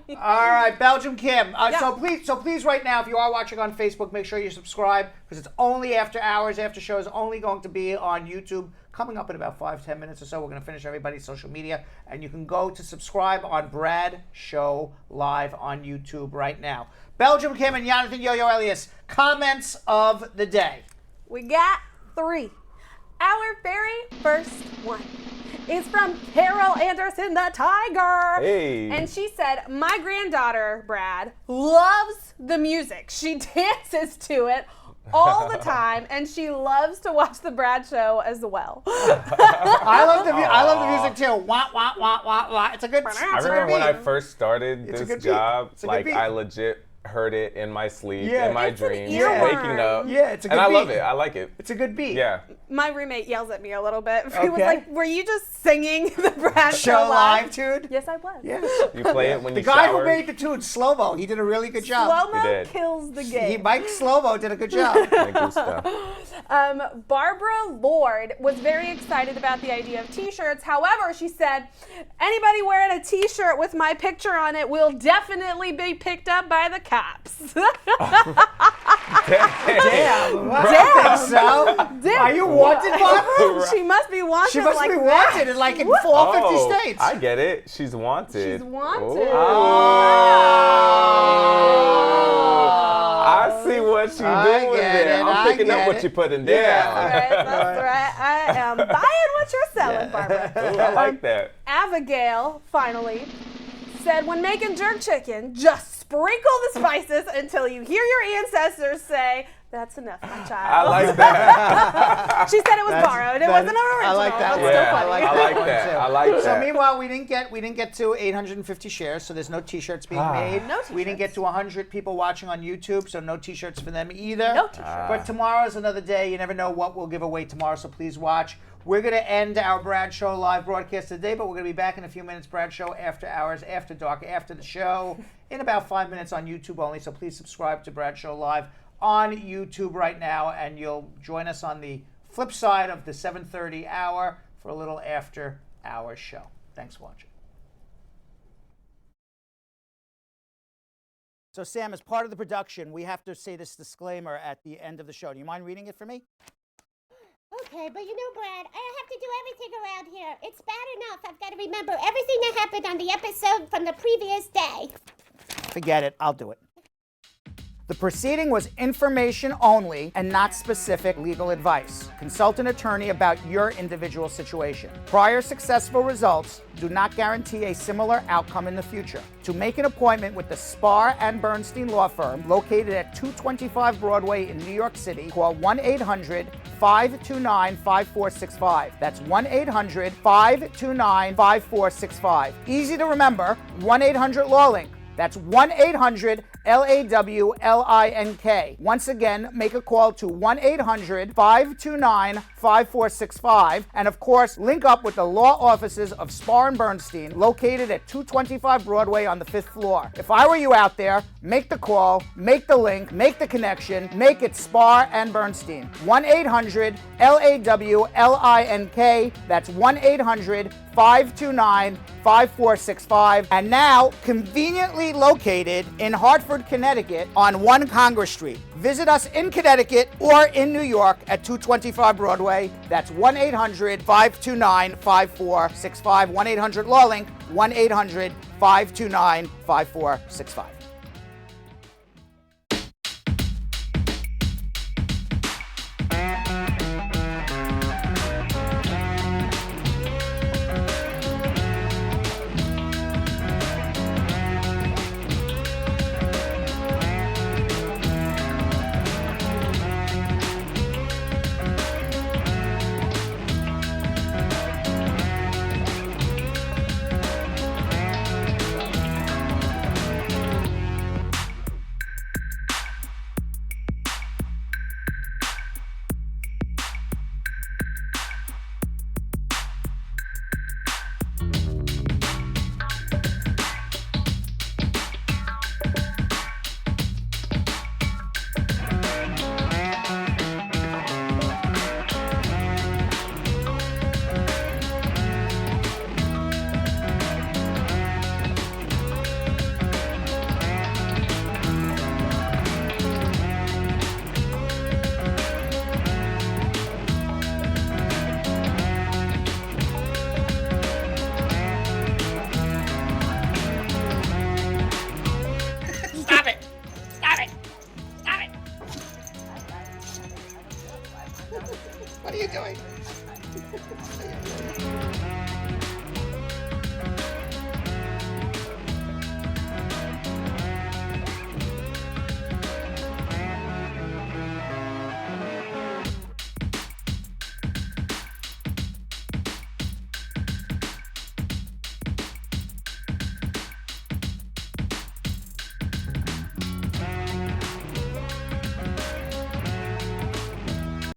All right, Belgium Kim. So please, right now, if you are watching on Facebook, make sure you subscribe because it's only after hours. After show is only going to be on YouTube. Coming up in about 5-10 minutes or so, we're going to finish everybody's social media, and you can go to subscribe on Brad Show Live on YouTube right now. Belgium Kim and Yonathan Yo-Yo Elias, comments of the day. We got 3. Our very first one is from Carol Anderson the Tiger. Hey. And she said, my granddaughter, Brad, loves the music. She dances to it all the time, and she loves to watch the Brad Show as well. I love the music too. Wah, wah, wah, wah, wah. It's a good I remember when I first started It's a this good job, beat. It's a good beat. I legit heard it in my sleep, Yeah. in my It's an dreams, earworm. waking up. Yeah, it's a good and I beat. love it. I like it. It's a good beat. Yeah. My roommate yells at me a little bit. He was Okay. like, were you just singing the Brad Show Show live? live, dude? Yes, I was. Yes. You play it when The you guy shower. who made the tune, Slow-Mo, he did a really good job. Slow-mo He did. kills the game. Mike Slow-Mo did a good job. Thank you, Steph. Barbara Lord was very excited about the idea of t-shirts. However, she said, anybody wearing a t-shirt with my picture on it will definitely be picked up by the cops. Damn. I think so. Damn. Are you wanted, Barbara? She must be wanted. She must like be that. wanted in like in all 50 states. I get it. She's wanted. She's wanted. I see what she's doing there. I'm picking up what you're putting down. That's right. I am buying what you're selling, Barbara. Ooh, I like that. Abigail, finally, said, when making jerk chicken, just sprinkle the spices until you hear your ancestors say That's enough, my child. I like that. She said it was borrowed. It wasn't her original. I like that but one. still funny. I like that. I like So that. meanwhile, we didn't get to 850 shares, so there's no T-shirts being made. No We didn't get to 100 people watching on YouTube, so no T-shirts for them either. No T-shirts. But tomorrow's another day. You never know what we'll give away tomorrow, so please watch. We're going to end our Bradshaw live broadcast today, but we're going to be back in a few minutes. Bradshaw after hours, after dark, after the show, in about 5 minutes on YouTube only. So please subscribe to Bradshaw Live on YouTube right now, and you'll join us on the flip side of the 7:30 hour for a little after hours show. Thanks for watching. So Sam, as part of the production, we have to say this disclaimer at the end of the show. Do you mind reading it for me? Okay, but you know, Brad, I have to do everything around here. It's bad enough I've got to remember everything that happened on the episode from the previous day. Forget it. I'll do it. The proceeding was information only and not specific legal advice. Consult an attorney about your individual situation. Prior successful results do not guarantee a similar outcome in the future. To make an appointment with the Spar and Bernstein law firm located at 225 Broadway in New York City, call 1-800-529-5465. That's 1-800-529-5465. Easy to remember, 1-800-LAW-LINK. That's 1-800-LAWLINK. Once again, make a call to 1-800-529-5465. And of course, link up with the law offices of Spar and Bernstein, located at 225 Broadway on the 5th floor. If I were you out there, make the call, make the link, make the connection, make it Spar and Bernstein. 1-800-LAWLINK. That's 1-800-529-5465. And now, conveniently located in Hartford, Connecticut on 1 Congress Street. Visit us in Connecticut or in New York at 225 Broadway. That's 1-800-529-5465. 1-800-LAW-LINK, 1-800-529-5465.